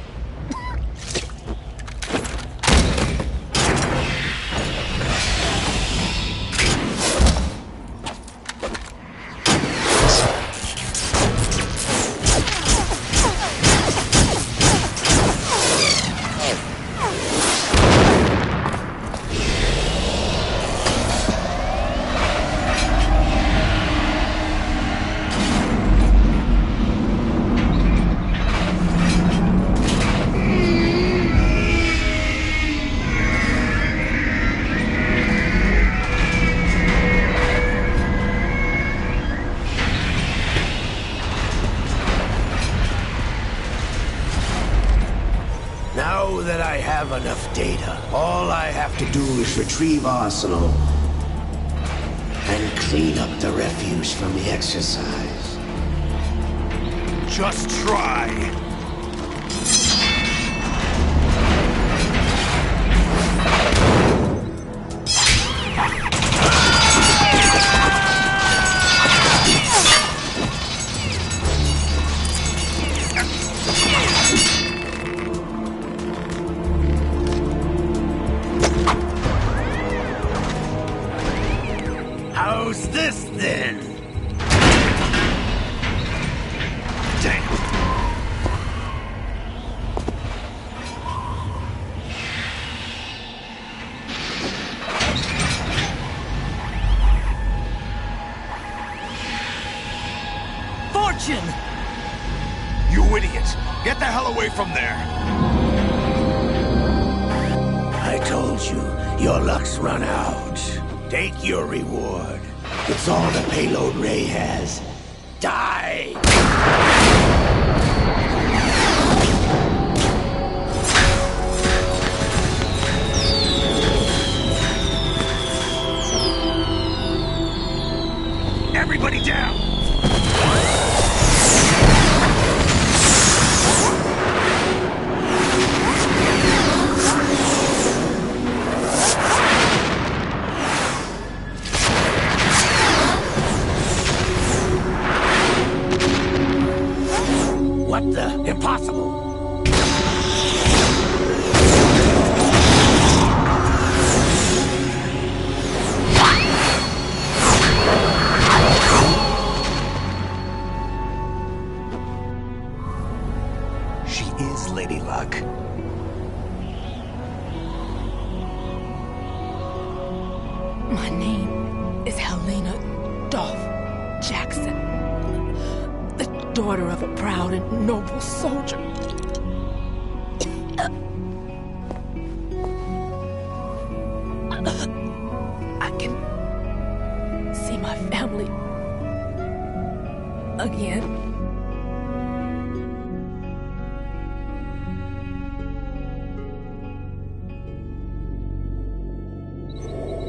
have enough data. All I have to do is retrieve Arsenal and clean up the refuse from the exercise. Just try. How's this then? Damn. Fortune! You idiot! Get the hell away from there! I told you, your luck's run out. Take your reward. It's all the payload Ray has. Die! Everybody down! What the? Impossible! She is Lady Luck. My name is Helena Dolph Jackson, the daughter of a proud and noble soldier. I can see my family again.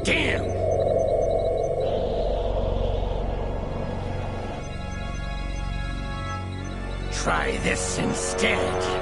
Damn! Try this instead.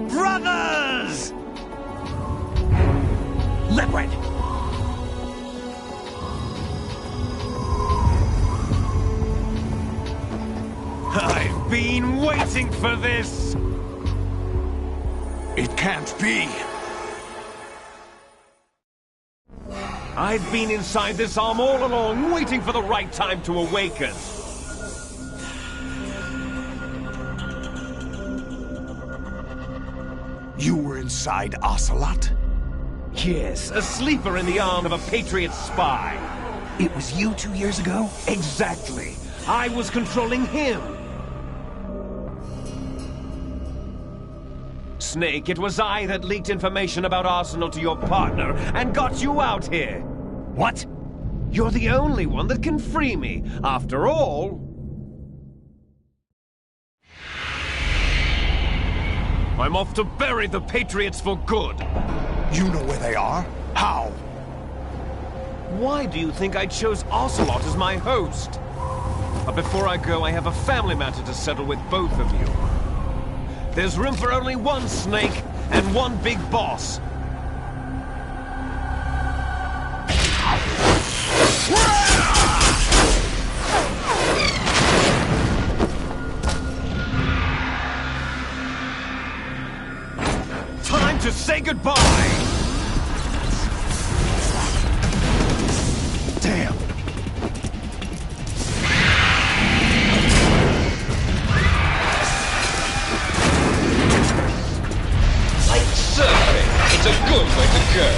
Brothers! Leopard! I've been waiting for this! It can't be! I've been inside this arm all along, waiting for the right time to awaken. You were inside Ocelot? Yes, a sleeper in the arm of a Patriot spy. It was you 2 years ago? Exactly. I was controlling him. Snake, it was I that leaked information about Arsenal to your partner and got you out here. What? You're the only one that can free me. After all... I'm off to bury the Patriots for good. You know where they are? How? Why do you think I chose Ocelot as my host? But before I go, I have a family matter to settle with both of you. There's room for only one Snake and one big boss. Time to say goodbye! Way to go.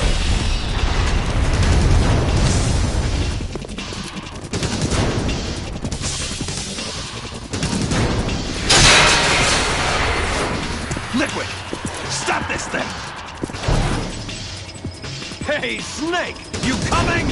Liquid! Stop this thing! Hey, Snake! You coming?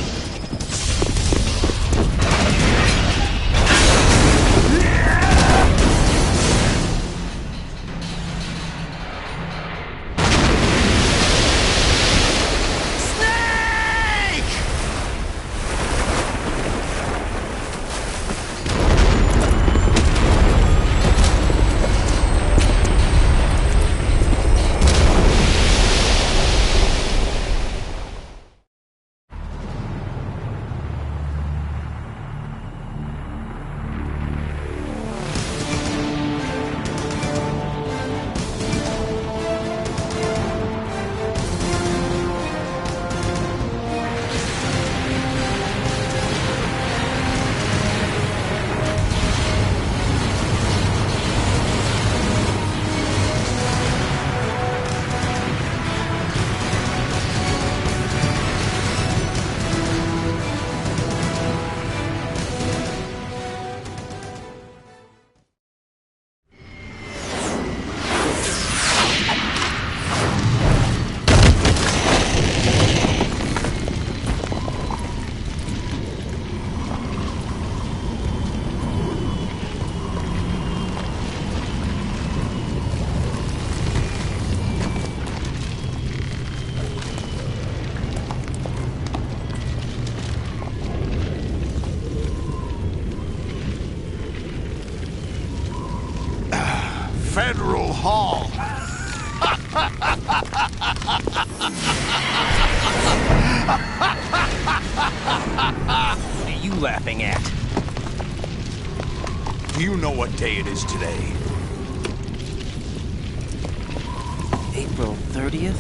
Federal Hall. What are you laughing at? Do you know what day it is today? April 30th?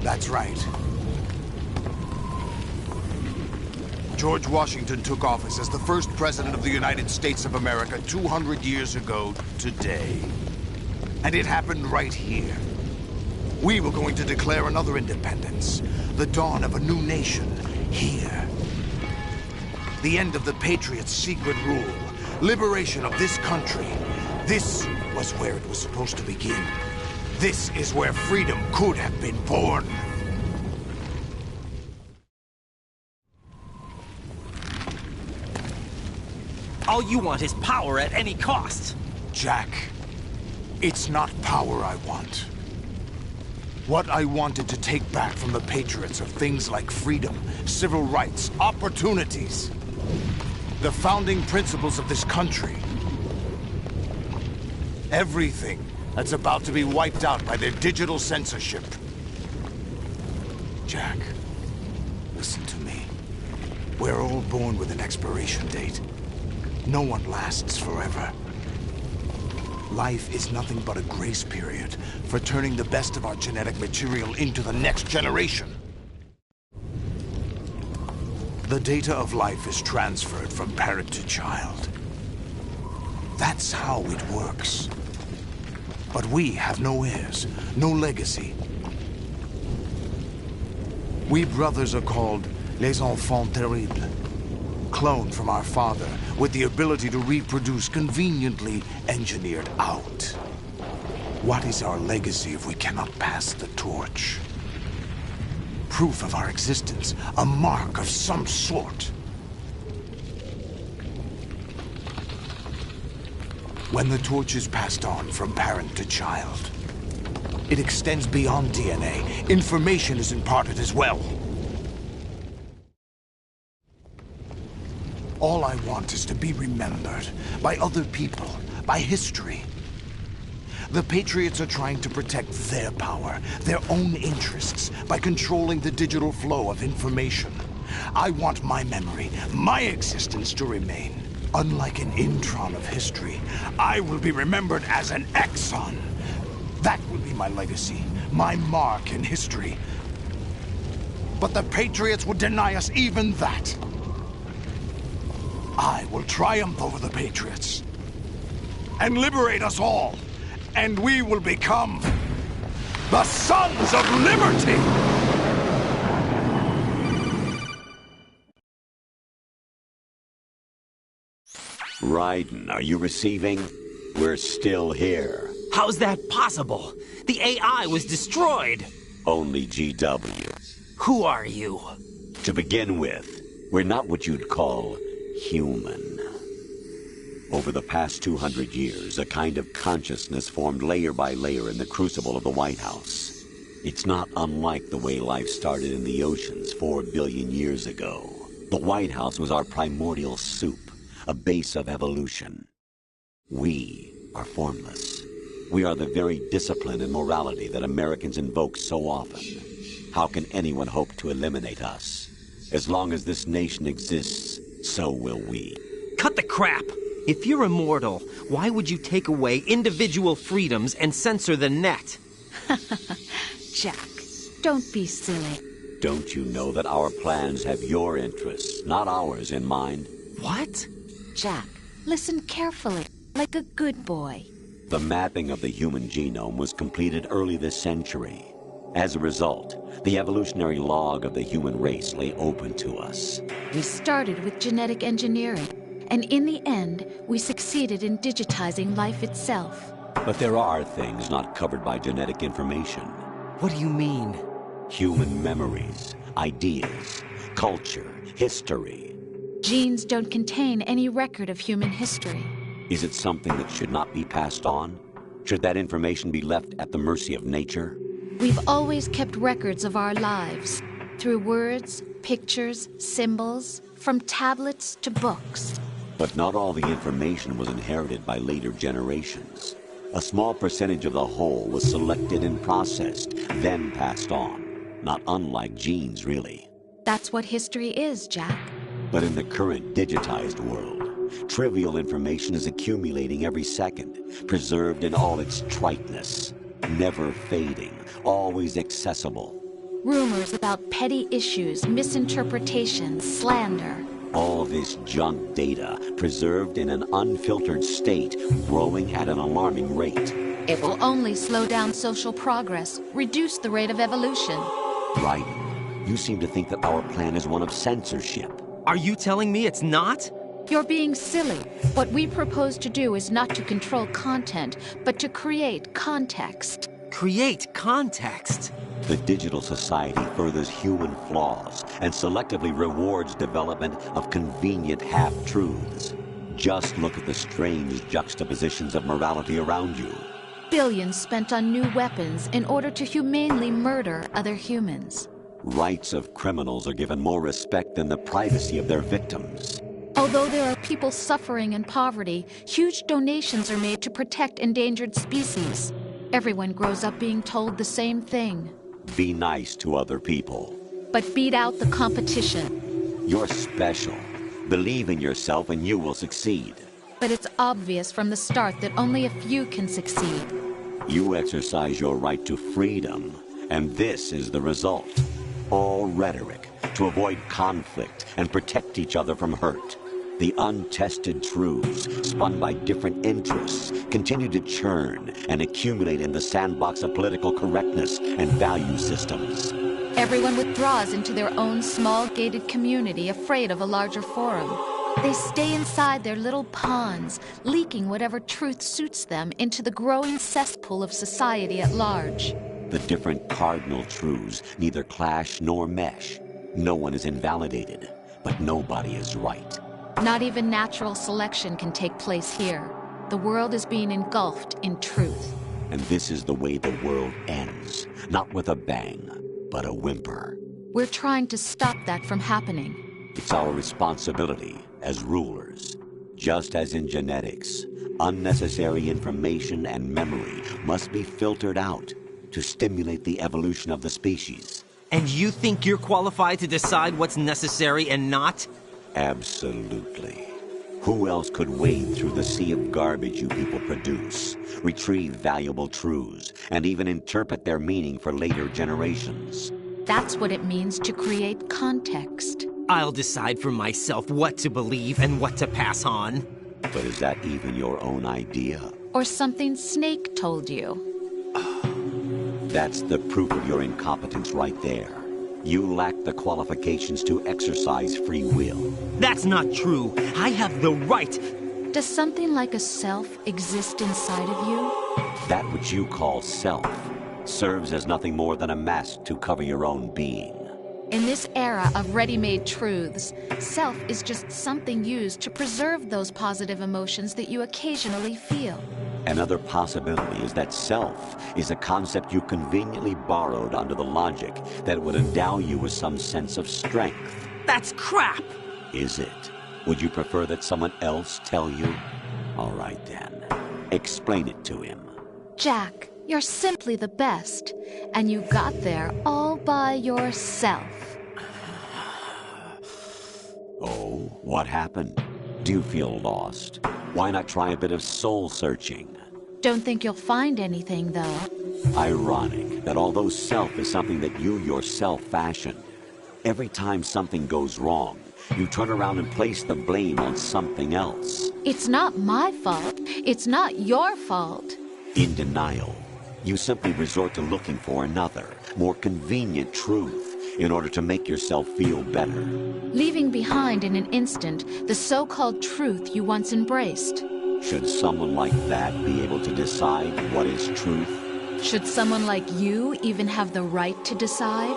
That's right. George Washington took office as the first president of the United States of America 200 years ago today. And it happened right here. We were going to declare another independence, the dawn of a new nation, here. The end of the Patriots' secret rule, liberation of this country. This was where it was supposed to begin. This is where freedom could have been born. All you want is power at any cost. Jack, it's not power I want. What I wanted to take back from the Patriots are things like freedom, civil rights, opportunities. The founding principles of this country. Everything that's about to be wiped out by their digital censorship. Jack, listen to me. We're all born with an expiration date. No one lasts forever. Life is nothing but a grace period for turning the best of our genetic material into the next generation. The data of life is transferred from parent to child. That's how it works. But we have no heirs, no legacy. We brothers are called les enfants terribles. Cloned from our father, with the ability to reproduce conveniently engineered out. What is our legacy if we cannot pass the torch? Proof of our existence, a mark of some sort. When the torch is passed on from parent to child, it extends beyond DNA. Information is imparted as well. All I want is to be remembered by other people, by history. The Patriots are trying to protect their power, their own interests, by controlling the digital flow of information. I want my memory, my existence to remain. Unlike an intron of history, I will be remembered as an exon. That will be my legacy, my mark in history. But the Patriots would deny us even that. I will triumph over the Patriots and liberate us all, and we will become The Sons of Liberty! Raiden, are you receiving? We're still here. How's that possible? The AI was destroyed! Only GW. Who are you? To begin with, we're not what you'd call human. Over the past 200 years, a kind of consciousness formed layer by layer in the crucible of the White House. It's not unlike the way life started in the oceans 4 billion years ago. The White House was our primordial soup, a base of evolution. We are formless. We are the very discipline and morality that Americans invoke so often. How can anyone hope to eliminate us? As long as this nation exists, so will we. Cut the crap! If you're immortal, why would you take away individual freedoms and censor the net? Jack, don't be silly. Don't you know that our plans have your interests, not ours, in mind? What? Jack, listen carefully, like a good boy. The mapping of the human genome was completed early this century. As a result, the evolutionary log of the human race lay open to us. We started with genetic engineering, and in the end, we succeeded in digitizing life itself. But there are things not covered by genetic information. What do you mean? Human memories, ideas, culture, history. Genes don't contain any record of human history. Is it something that should not be passed on? Should that information be left at the mercy of nature? We've always kept records of our lives, through words, pictures, symbols, from tablets to books. But not all the information was inherited by later generations. A small percentage of the whole was selected and processed, then passed on. Not unlike genes, really. That's what history is, Jack. But in the current digitized world, trivial information is accumulating every second, preserved in all its triteness, never fading, always accessible. Rumors about petty issues, misinterpretations, slander. All this junk data, preserved in an unfiltered state, growing at an alarming rate. It will only slow down social progress, reduce the rate of evolution. Right. You seem to think that our plan is one of censorship. Are you telling me it's not? You're being silly. What we propose to do is not to control content, but to create context. Create context? The digital society furthers human flaws and selectively rewards development of convenient half-truths. Just look at the strange juxtapositions of morality around you. Billions spent on new weapons in order to humanely murder other humans. Rights of criminals are given more respect than the privacy of their victims. Although there are people suffering in poverty, huge donations are made to protect endangered species. Everyone grows up being told the same thing. Be nice to other people. But beat out the competition. You're special. Believe in yourself and you will succeed. But it's obvious from the start that only a few can succeed. You exercise your right to freedom, and this is the result. All rhetoric to avoid conflict and protect each other from hurt. The untested truths, spun by different interests, continue to churn and accumulate in the sandbox of political correctness and value systems. Everyone withdraws into their own small gated community, afraid of a larger forum. They stay inside their little ponds, leaking whatever truth suits them into the growing cesspool of society at large. The different cardinal truths neither clash nor mesh. No one is invalidated, but nobody is right. Not even natural selection can take place here. The world is being engulfed in truth. And this is the way the world ends. Not with a bang, but a whimper. We're trying to stop that from happening. It's our responsibility as rulers. Just as in genetics, unnecessary information and memory must be filtered out to stimulate the evolution of the species. And you think you're qualified to decide what's necessary and not? Absolutely. Who else could wade through the sea of garbage you people produce, retrieve valuable truths, and even interpret their meaning for later generations? That's what it means to create context. I'll decide for myself what to believe and what to pass on. But is that even your own idea? Or something Snake told you? That's the proof of your incompetence right there. You lack the qualifications to exercise free will. That's not true. I have the right. Does something like a self exist inside of you? That which you call self serves as nothing more than a mask to cover your own being. In this era of ready-made truths, self is just something used to preserve those positive emotions that you occasionally feel. Another possibility is that self is a concept you conveniently borrowed under the logic that it would endow you with some sense of strength. That's crap! Is it? Would you prefer that someone else tell you? All right then. Explain it to him. Jack, you're simply the best, and you got there all by yourself. Oh, what happened? Do you feel lost? Why not try a bit of soul-searching? Don't think you'll find anything, though. Ironic that although self is something that you yourself fashioned, every time something goes wrong, you turn around and place the blame on something else. It's not my fault. It's not your fault. In denial, you simply resort to looking for another, more convenient truth in order to make yourself feel better. Leaving behind in an instant the so-called truth you once embraced. Should someone like that be able to decide what is truth? Should someone like you even have the right to decide?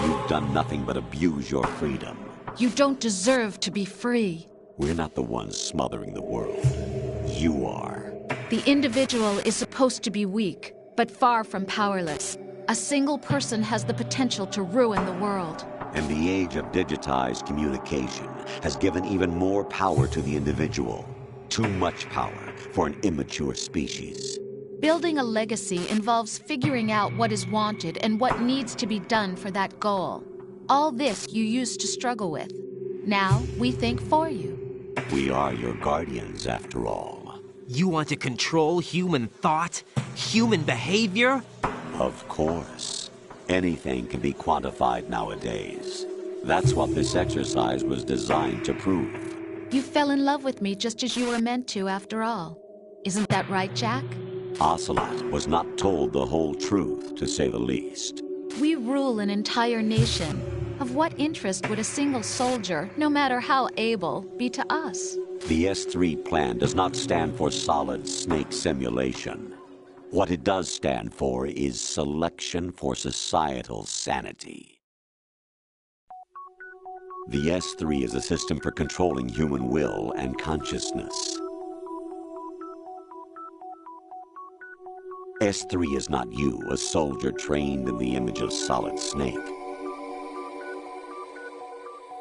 You've done nothing but abuse your freedom. You don't deserve to be free. We're not the ones smothering the world. You are. The individual is supposed to be weak, but far from powerless. A single person has the potential to ruin the world. And the age of digitized communication has given even more power to the individual. Too much power for an immature species. Building a legacy involves figuring out what is wanted and what needs to be done for that goal. All this you used to struggle with. Now we think for you. We are your guardians, after all. You want to control human thought? Human behavior? Of course. Anything can be quantified nowadays. That's what this exercise was designed to prove. You fell in love with me just as you were meant to, after all. Isn't that right, Jack? Ocelot was not told the whole truth, to say the least. We rule an entire nation. Of what interest would a single soldier, no matter how able, be to us? The S3 plan does not stand for solid snake simulation. What it does stand for is selection for societal sanity. The S3 is a system for controlling human will and consciousness. S3 is not you, a soldier trained in the image of Solid Snake.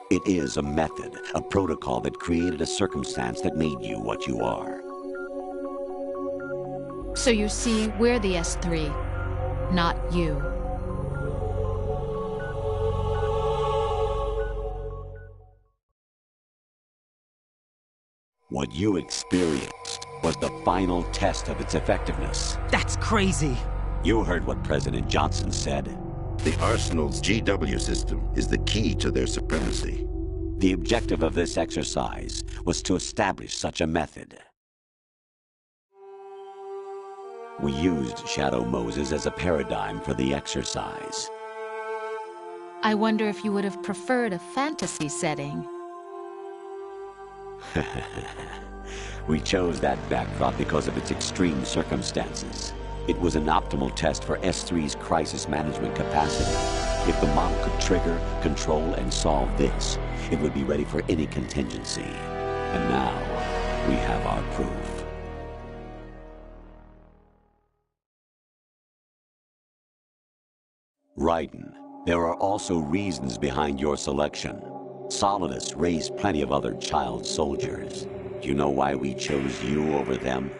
It is a method, a protocol that created a circumstance that made you what you are. So you see, we're the S3, not you. What you experienced was the final test of its effectiveness. That's crazy. You heard what President Johnson said. The Arsenal's GW system is the key to their supremacy. The objective of this exercise was to establish such a method. We used Shadow Moses as a paradigm for the exercise. I wonder if you would have preferred a fantasy setting. We chose that backdrop because of its extreme circumstances. It was an optimal test for S3's crisis management capacity. If the model could trigger, control, and solve this, it would be ready for any contingency. And now, we have our proof. Raiden, there are also reasons behind your selection. Solidus raised plenty of other child soldiers. Do you know why we chose you over them?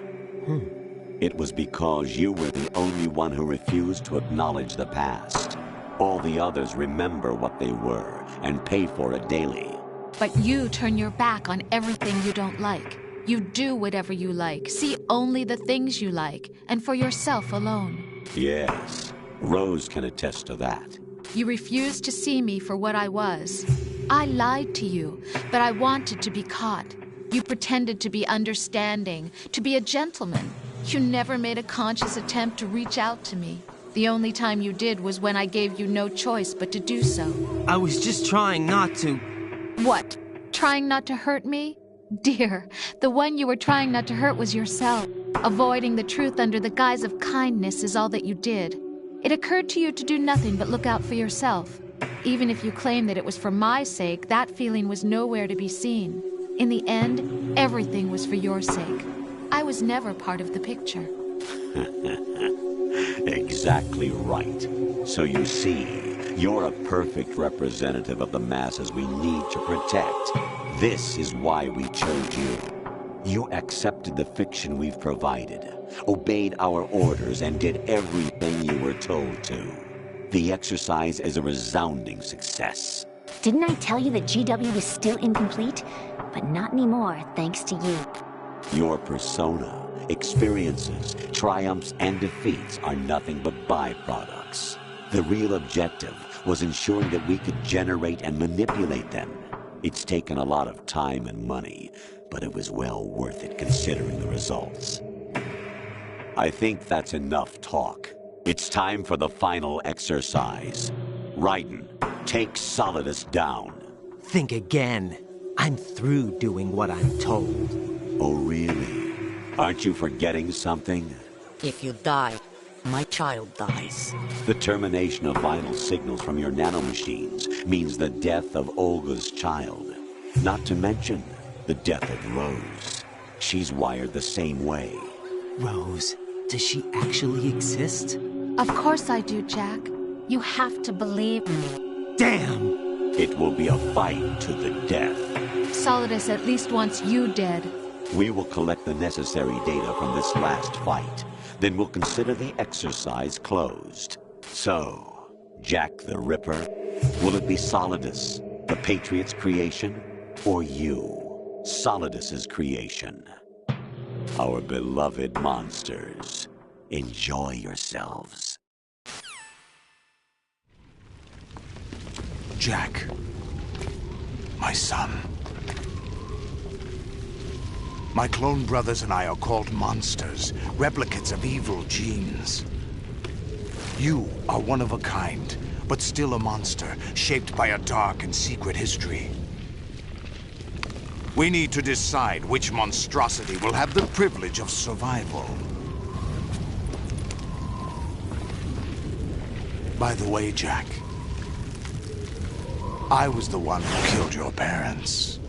It was because you were the only one who refused to acknowledge the past. All the others remember what they were and pay for it daily. But you turn your back on everything you don't like. You do whatever you like, see only the things you like, and for yourself alone. Yes, Rose can attest to that. You refused to see me for what I was. I lied to you, but I wanted to be caught. You pretended to be understanding, to be a gentleman. You never made a conscious attempt to reach out to me. The only time you did was when I gave you no choice but to do so. I was just trying not to. What? Trying not to hurt me? Dear, the one you were trying not to hurt was yourself. Avoiding the truth under the guise of kindness is all that you did. It occurred to you to do nothing but look out for yourself. Even if you claim that it was for my sake, that feeling was nowhere to be seen. In the end, everything was for your sake. I was never part of the picture. Exactly right. So you see, you're a perfect representative of the masses we need to protect. This is why we chose you. You accepted the fiction we've provided, obeyed our orders, and did everything you were told to. The exercise is a resounding success. Didn't I tell you that GW is still incomplete? But not anymore, thanks to you. Your persona, experiences, triumphs, and defeats are nothing but byproducts. The real objective was ensuring that we could generate and manipulate them. It's taken a lot of time and money, but it was well worth it considering the results. I think that's enough talk. It's time for the final exercise. Raiden, take Solidus down. Think again. I'm through doing what I'm told. Oh, really? Aren't you forgetting something? If you die, my child dies. The termination of vital signals from your nanomachines means the death of Olga's child. Not to mention the death of Rose. She's wired the same way. Rose, does she actually exist? Of course I do, Jack. You have to believe me. Damn! It will be a fight to the death. Solidus at least wants you dead. We will collect the necessary data from this last fight. Then we'll consider the exercise closed. So, Jack the Ripper, will it be Solidus, the Patriot's creation, or you, Solidus's creation? Our beloved monsters, enjoy yourselves. Jack, my son. My clone brothers and I are called monsters, replicates of evil genes. You are one of a kind, but still a monster, shaped by a dark and secret history. We need to decide which monstrosity will have the privilege of survival. By the way, Jack, I was the one who killed your parents.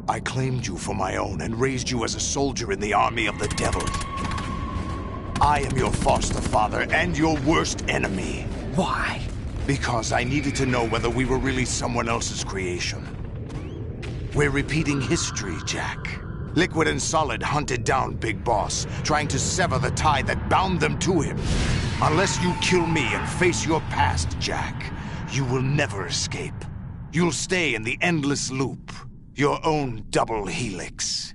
I claimed you for my own and raised you as a soldier in the army of the devil. I am your foster father and your worst enemy. Why? Because I needed to know whether we were really someone else's creation. We're repeating history, Jack. Liquid and Solid hunted down Big Boss, trying to sever the tie that bound them to him. Unless you kill me and face your past, Jack, you will never escape. You'll stay in the endless loop. Your own double helix.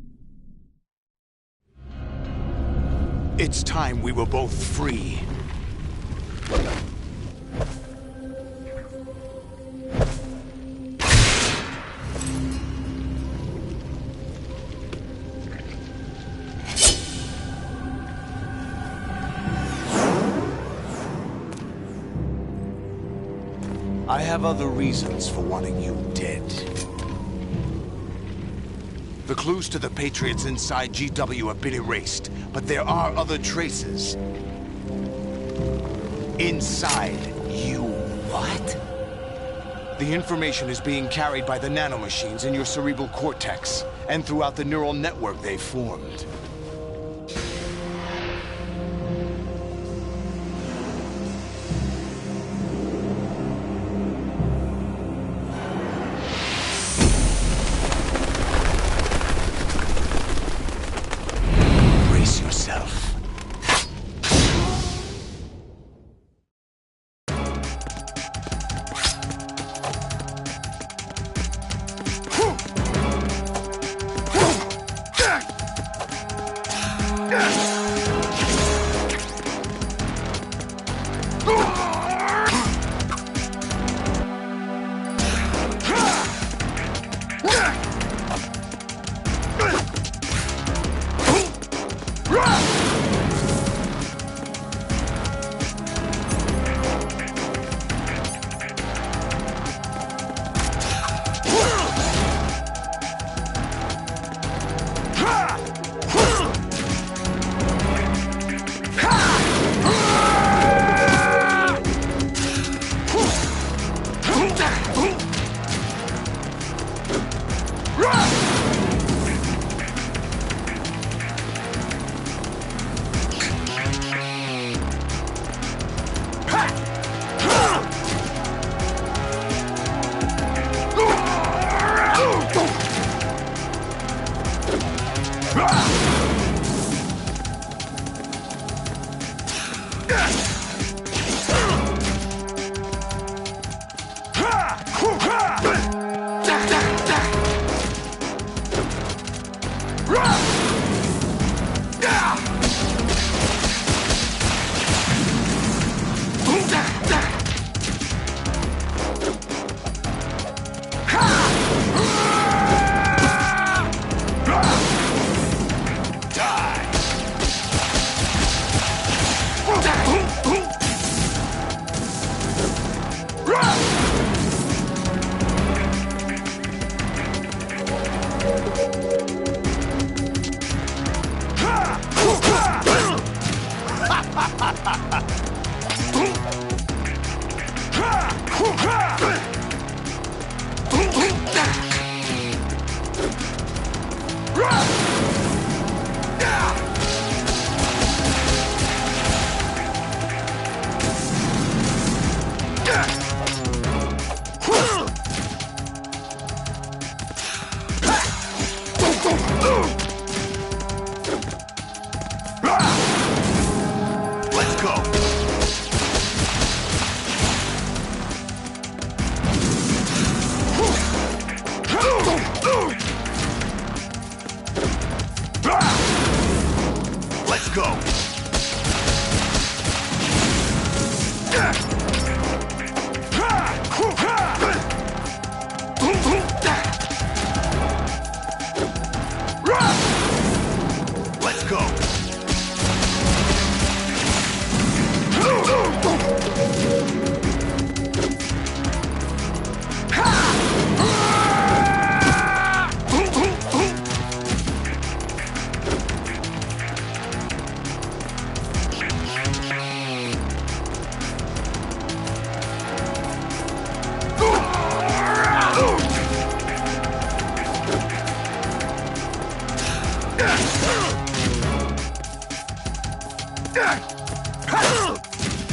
It's time we were both free. I have other reasons for wanting you dead. The clues to the Patriots inside GW have been erased, but there are other traces. Inside you. What? The information is being carried by the nanomachines in your cerebral cortex, and throughout the neural network they've formed.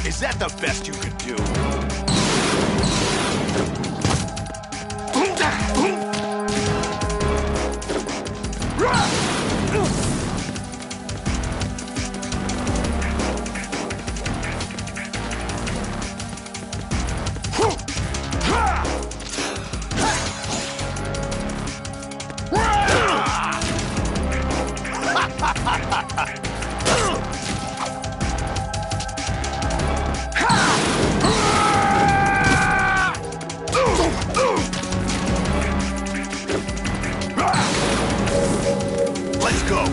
Is that the best you could do? Let's go!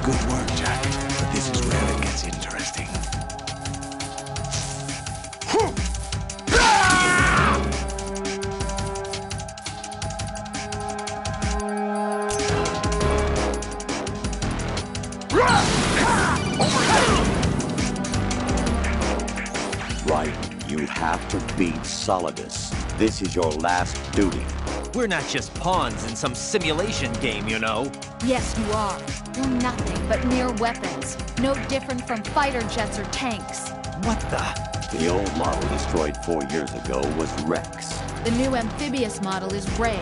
Good work, Jack. But this is where it gets interesting. Right, you have to beat Solidus. This is your last duty. We're not just pawns in some simulation game, you know. Yes, you are. You're nothing but mere weapons. No different from fighter jets or tanks. What the? The old model destroyed 4 years ago was Rex. The new amphibious model is Ray.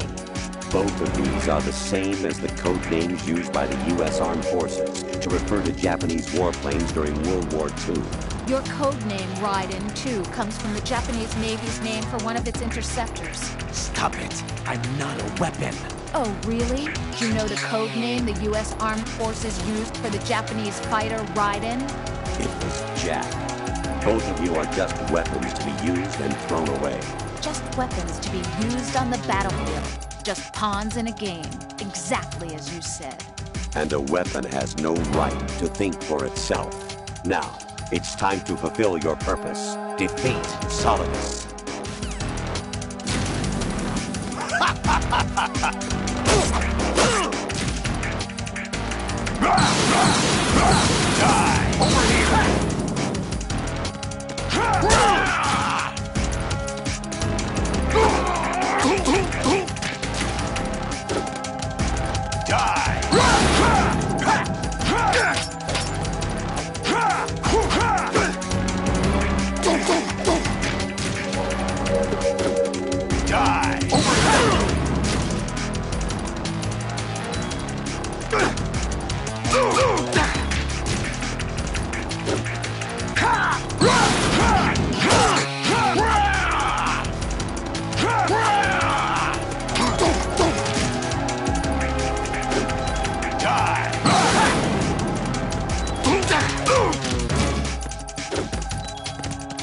Both of these are the same as the code names used by the U.S. Armed Forces to refer to Japanese warplanes during World War II. Your code name, Raiden, too, comes from the Japanese Navy's name for one of its interceptors. Stop it. I'm not a weapon. Oh, really? Do you know the code name the U.S. Armed Forces used for the Japanese fighter Raiden? It was Jack. Both of you are just weapons to be used and thrown away. Just weapons to be used on the battlefield. Just pawns in a game. Exactly as you said. And a weapon has no right to think for itself. Now, it's time to fulfill your purpose. Defeat Solidus. Die! Over here!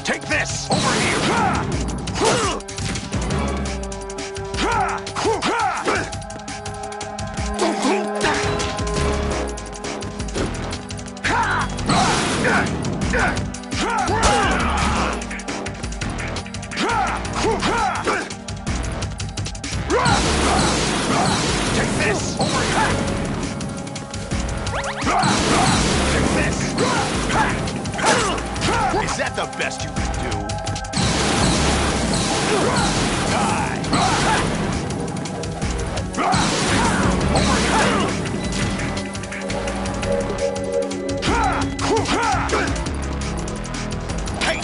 Take this! Over here! Take this! Over here! Take this! Is that the best you can do? Die! Over here! Hey!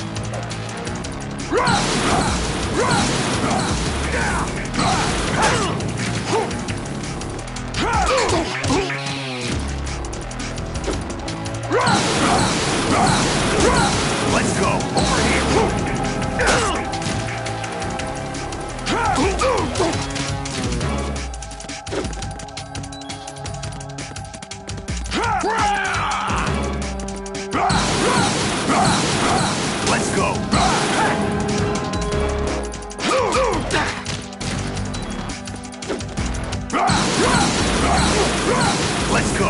Let's go! Over here! Let's go! Let's go!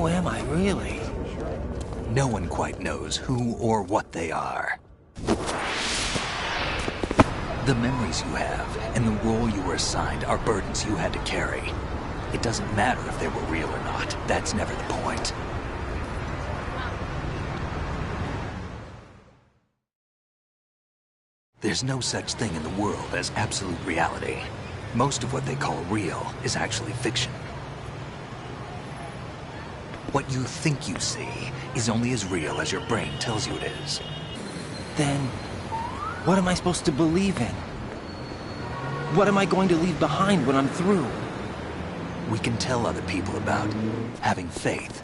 Who am I, really? No one quite knows who or what they are. The memories you have and the role you were assigned are burdens you had to carry. It doesn't matter if they were real or not. That's never the point. There's no such thing in the world as absolute reality. Most of what they call real is actually fiction. What you think you see is only as real as your brain tells you it is. Then, what am I supposed to believe in? What am I going to leave behind when I'm through? We can tell other people about having faith.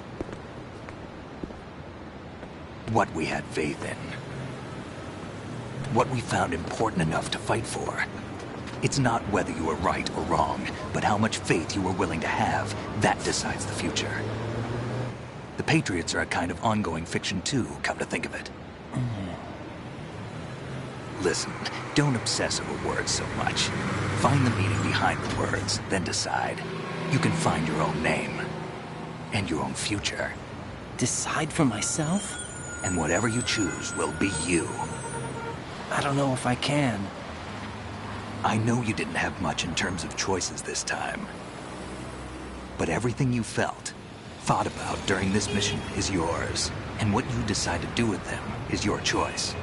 What we had faith in. What we found important enough to fight for. It's not whether you were right or wrong, but how much faith you were willing to have. That decides the future. The Patriots are a kind of ongoing fiction too, come to think of it. Listen, don't obsess over words so much. Find the meaning behind the words, then decide. You can find your own name. And your own future. Decide for myself? And whatever you choose will be you. I don't know if I can. I know you didn't have much in terms of choices this time. But everything you felt, thought about during this mission is yours. And what you decide to do with them is your choice.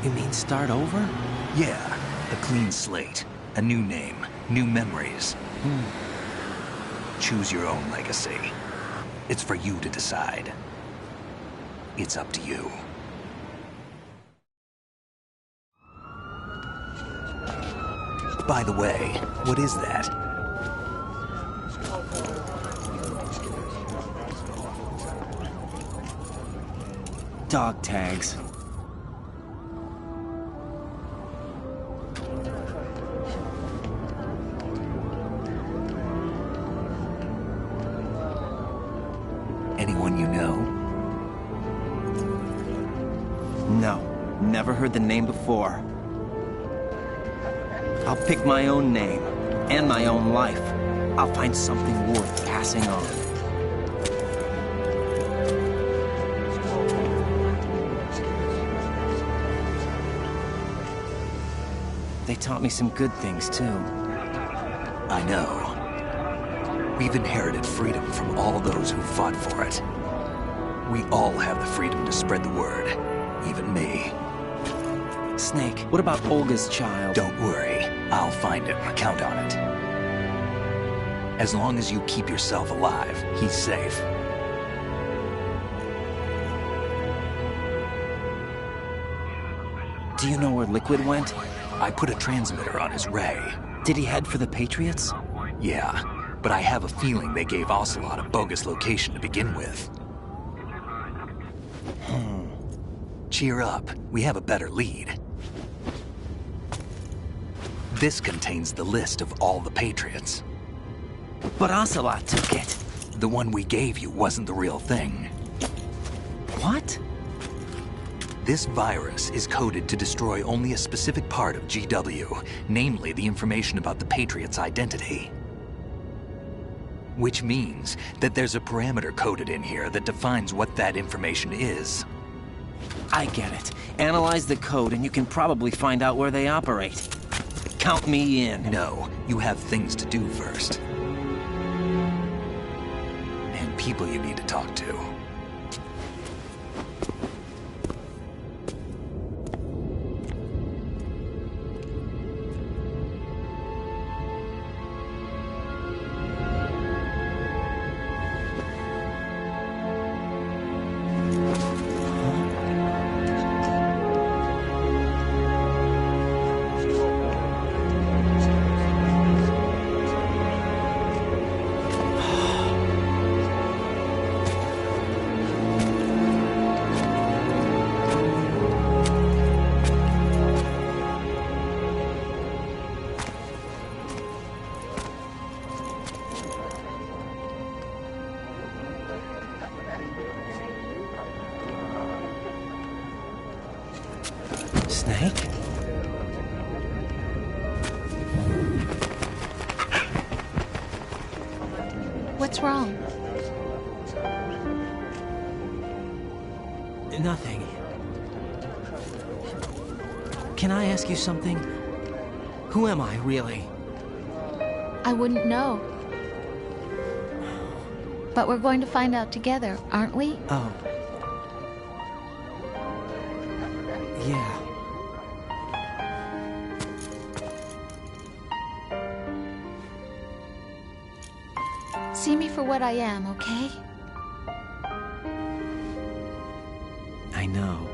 You mean start over? Yeah, a clean slate, a new name, new memories. Choose your own legacy. It's for you to decide. It's up to you. By the way, what is that? Dog tags. Anyone you know? No, never heard the name before. I'll pick my own name, and my own life. I'll find something worth passing on. They taught me some good things, too. I know. We've inherited freedom from all those who fought for it. We all have the freedom to spread the word, even me. Snake, what about Olga's child? Don't worry. I'll find him. Count on it. As long as you keep yourself alive, he's safe. Do you know where Liquid went? I put a transmitter on his ray. Did he head for the Patriots? Yeah, but I have a feeling they gave Ocelot a bogus location to begin with. Cheer up. We have a better lead. This contains the list of all the Patriots. But Ocelot took it. The one we gave you wasn't the real thing. What? This virus is coded to destroy only a specific part of GW, namely the information about the Patriots' identity. Which means that there's a parameter coded in here that defines what that information is. I get it. Analyze the code and you can probably find out where they operate. Count me in. No, you have things to do first. And people you need to talk to. Snake? What's wrong? Nothing. Can I ask you something? Who am I, really? I wouldn't know. But we're going to find out together, aren't we? Oh. Yeah. See me for what I am, okay? I know.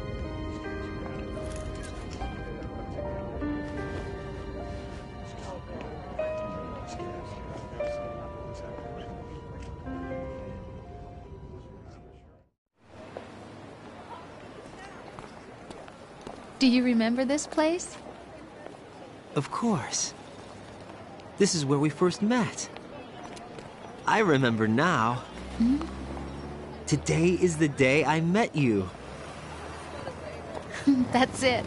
Do you remember this place? Of course. This is where we first met. I remember now. Hmm? Today is the day I met you. That's it.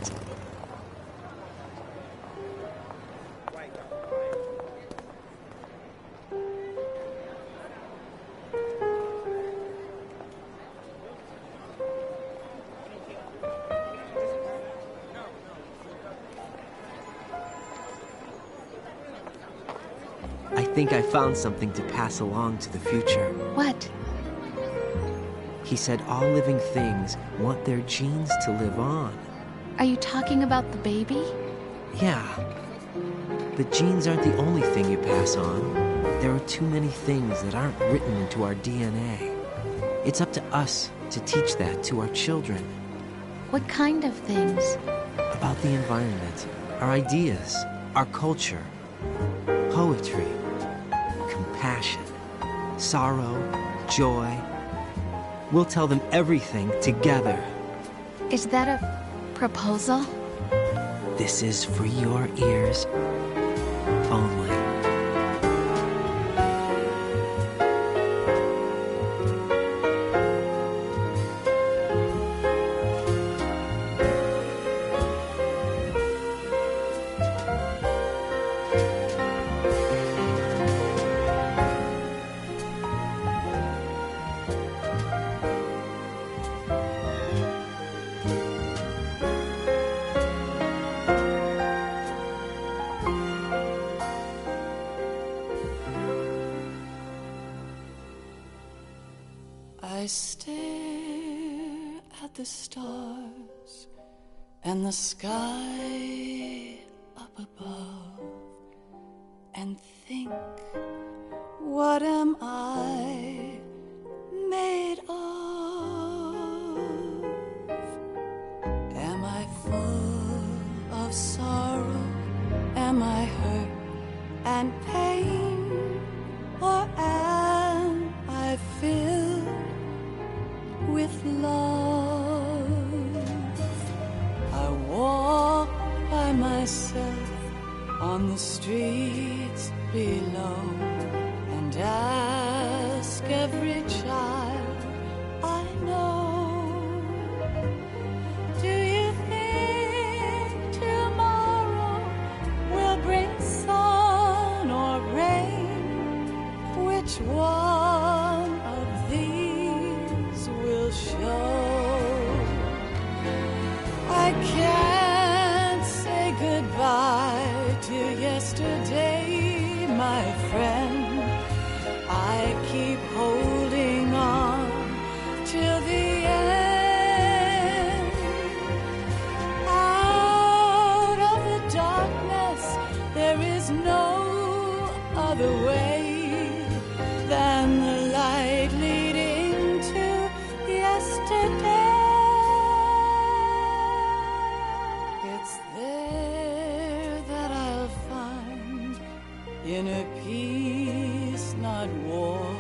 I think I found something to pass along to the future. What? He said all living things want their genes to live on. Are you talking about the baby? Yeah. The genes aren't the only thing you pass on. There are too many things that aren't written into our DNA. It's up to us to teach that to our children. What kind of things? About the environment, our ideas, our culture, poetry, compassion, sorrow, joy. We'll tell them everything together. Is that a proposal? This is for your ears only. I stare at the stars and the sky up above and think, what am I made of? Am I full of sorrow? Am I hurt and pain? Or am I filled with love? I walk by myself on the streets below and ask every child I know, do you think tomorrow will bring sun or rain? Which one of these will show? I can't say goodbye to yesterday, my friend. I keep holding on till the end. Out of the darkness, there is no other way than the light leading to yesterday. It's there that I'll find inner peace, not war,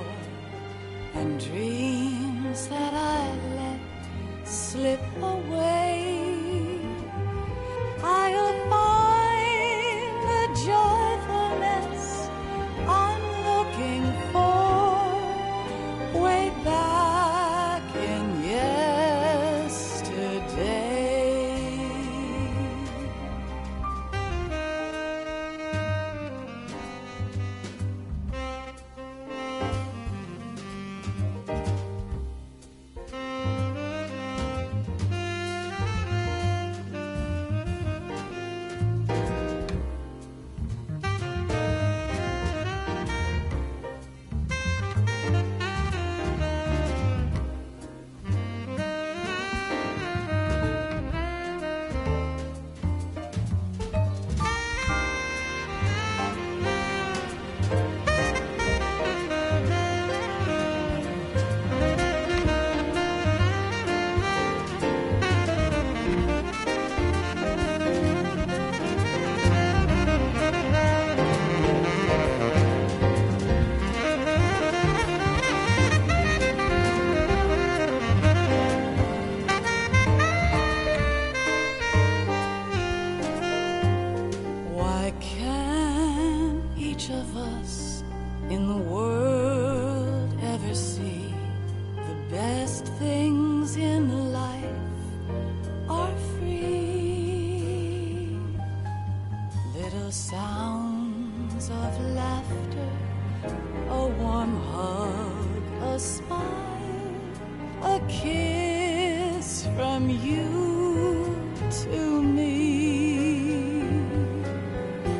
and dreams that I let slip away. I'll find the joyfulness I'm looking for way back in yesterday. kiss from you to me.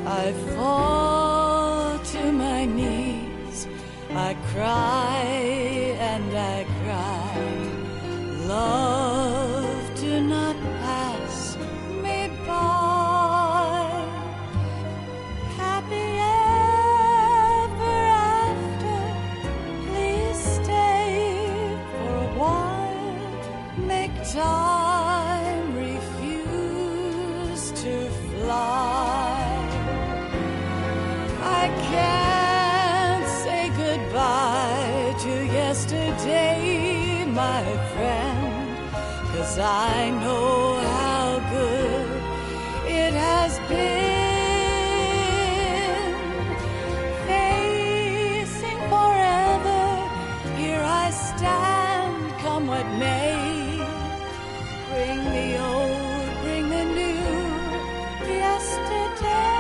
I fall to my knees, I cry and I cry. Love, do not pass me by. Happy ever after, please stay for a while. Make time refuse to fly. I can't say goodbye to yesterday, my friend, 'cause I know how good it has been. Facing forever, here I stand, come what may. Bring the old, bring the new, yesterday.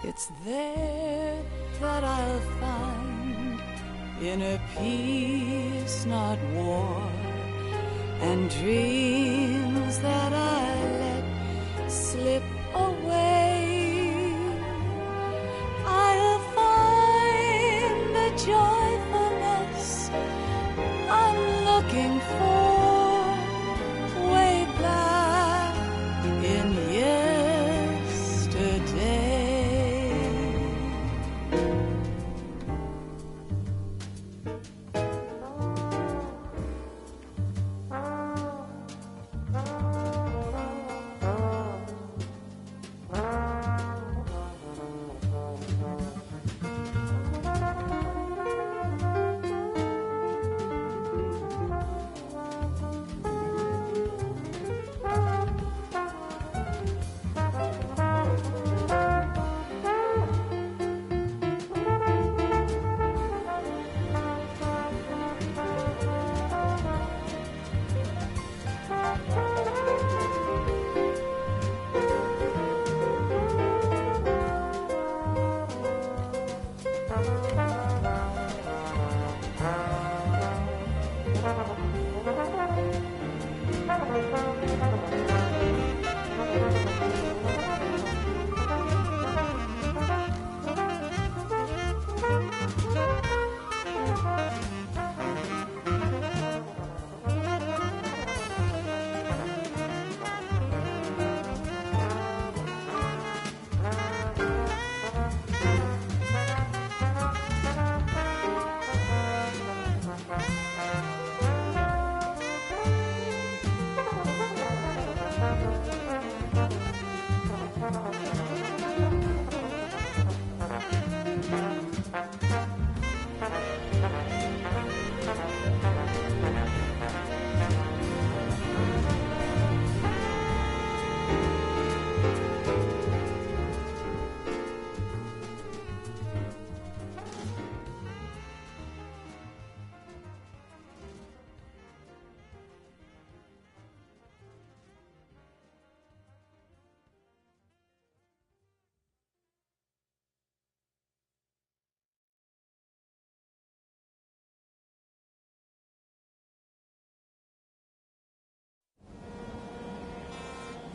It's there that I'll find inner peace, not war, and dreams that I let slip away. I'll find the joyfulness I'm looking for way back in yesterday.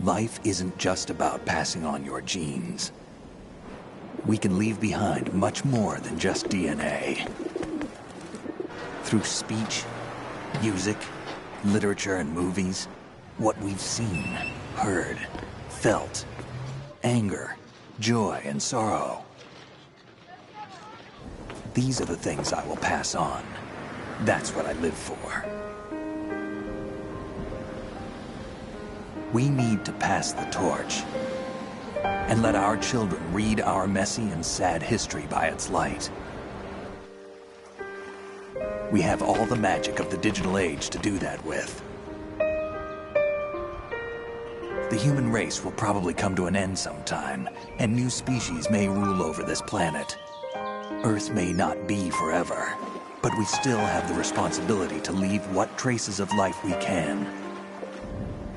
Life isn't just about passing on your genes. We can leave behind much more than just DNA. Through speech, music, literature, and movies, what we've seen, heard, felt, anger, joy, and sorrow. These are the things I will pass on. That's what I live for. We need to pass the torch and let our children read our messy and sad history by its light. We have all the magic of the digital age to do that with. The human race will probably come to an end sometime, and new species may rule over this planet. Earth may not be forever, but we still have the responsibility to leave what traces of life we can.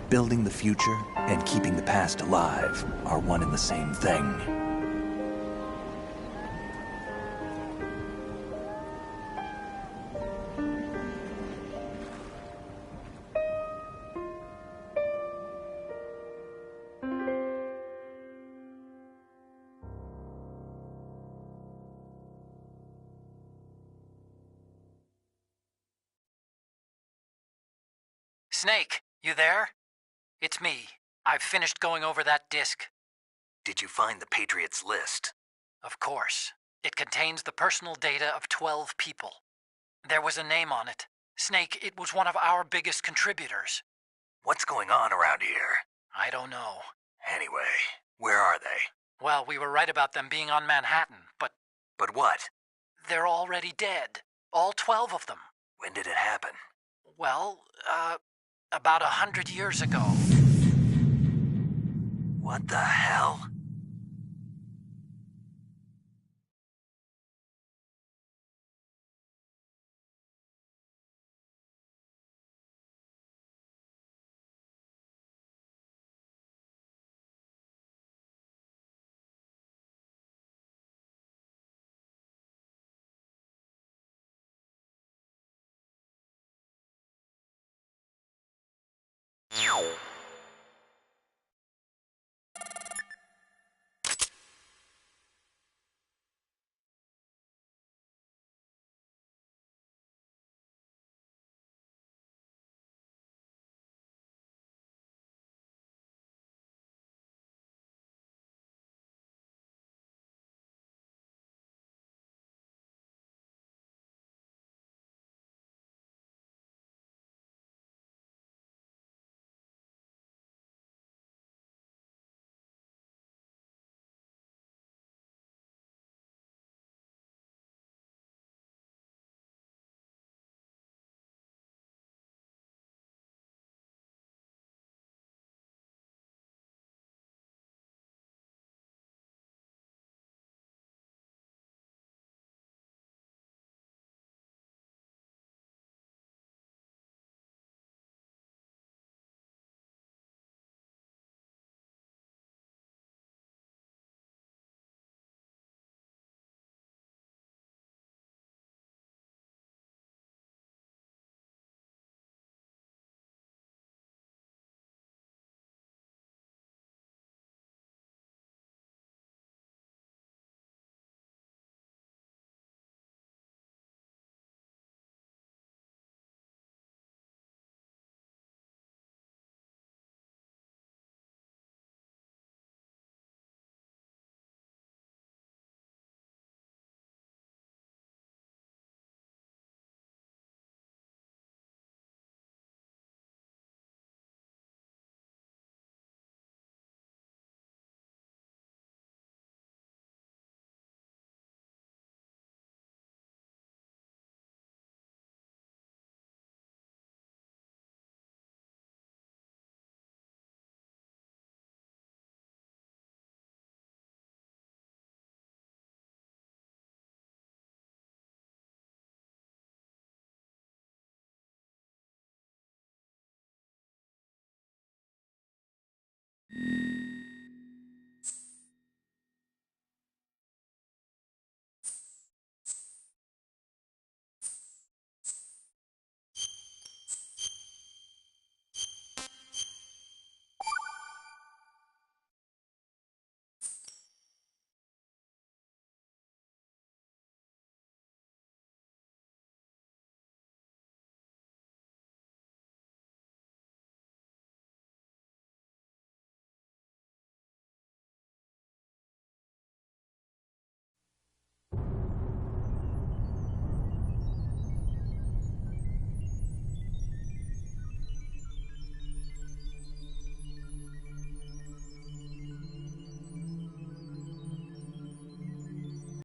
Building the future and keeping the past alive are one and the same thing. Snake, you there? It's me. I've finished going over that disk. Did you find the Patriots list? Of course. It contains the personal data of 12 people. There was a name on it. Snake, it was one of our biggest contributors. What's going on around here? I don't know. Anyway, where are they? Well, we were right about them being on Manhattan, but... But what? They're already dead. All 12 of them. When did it happen? Well, about 100 years ago. What the hell?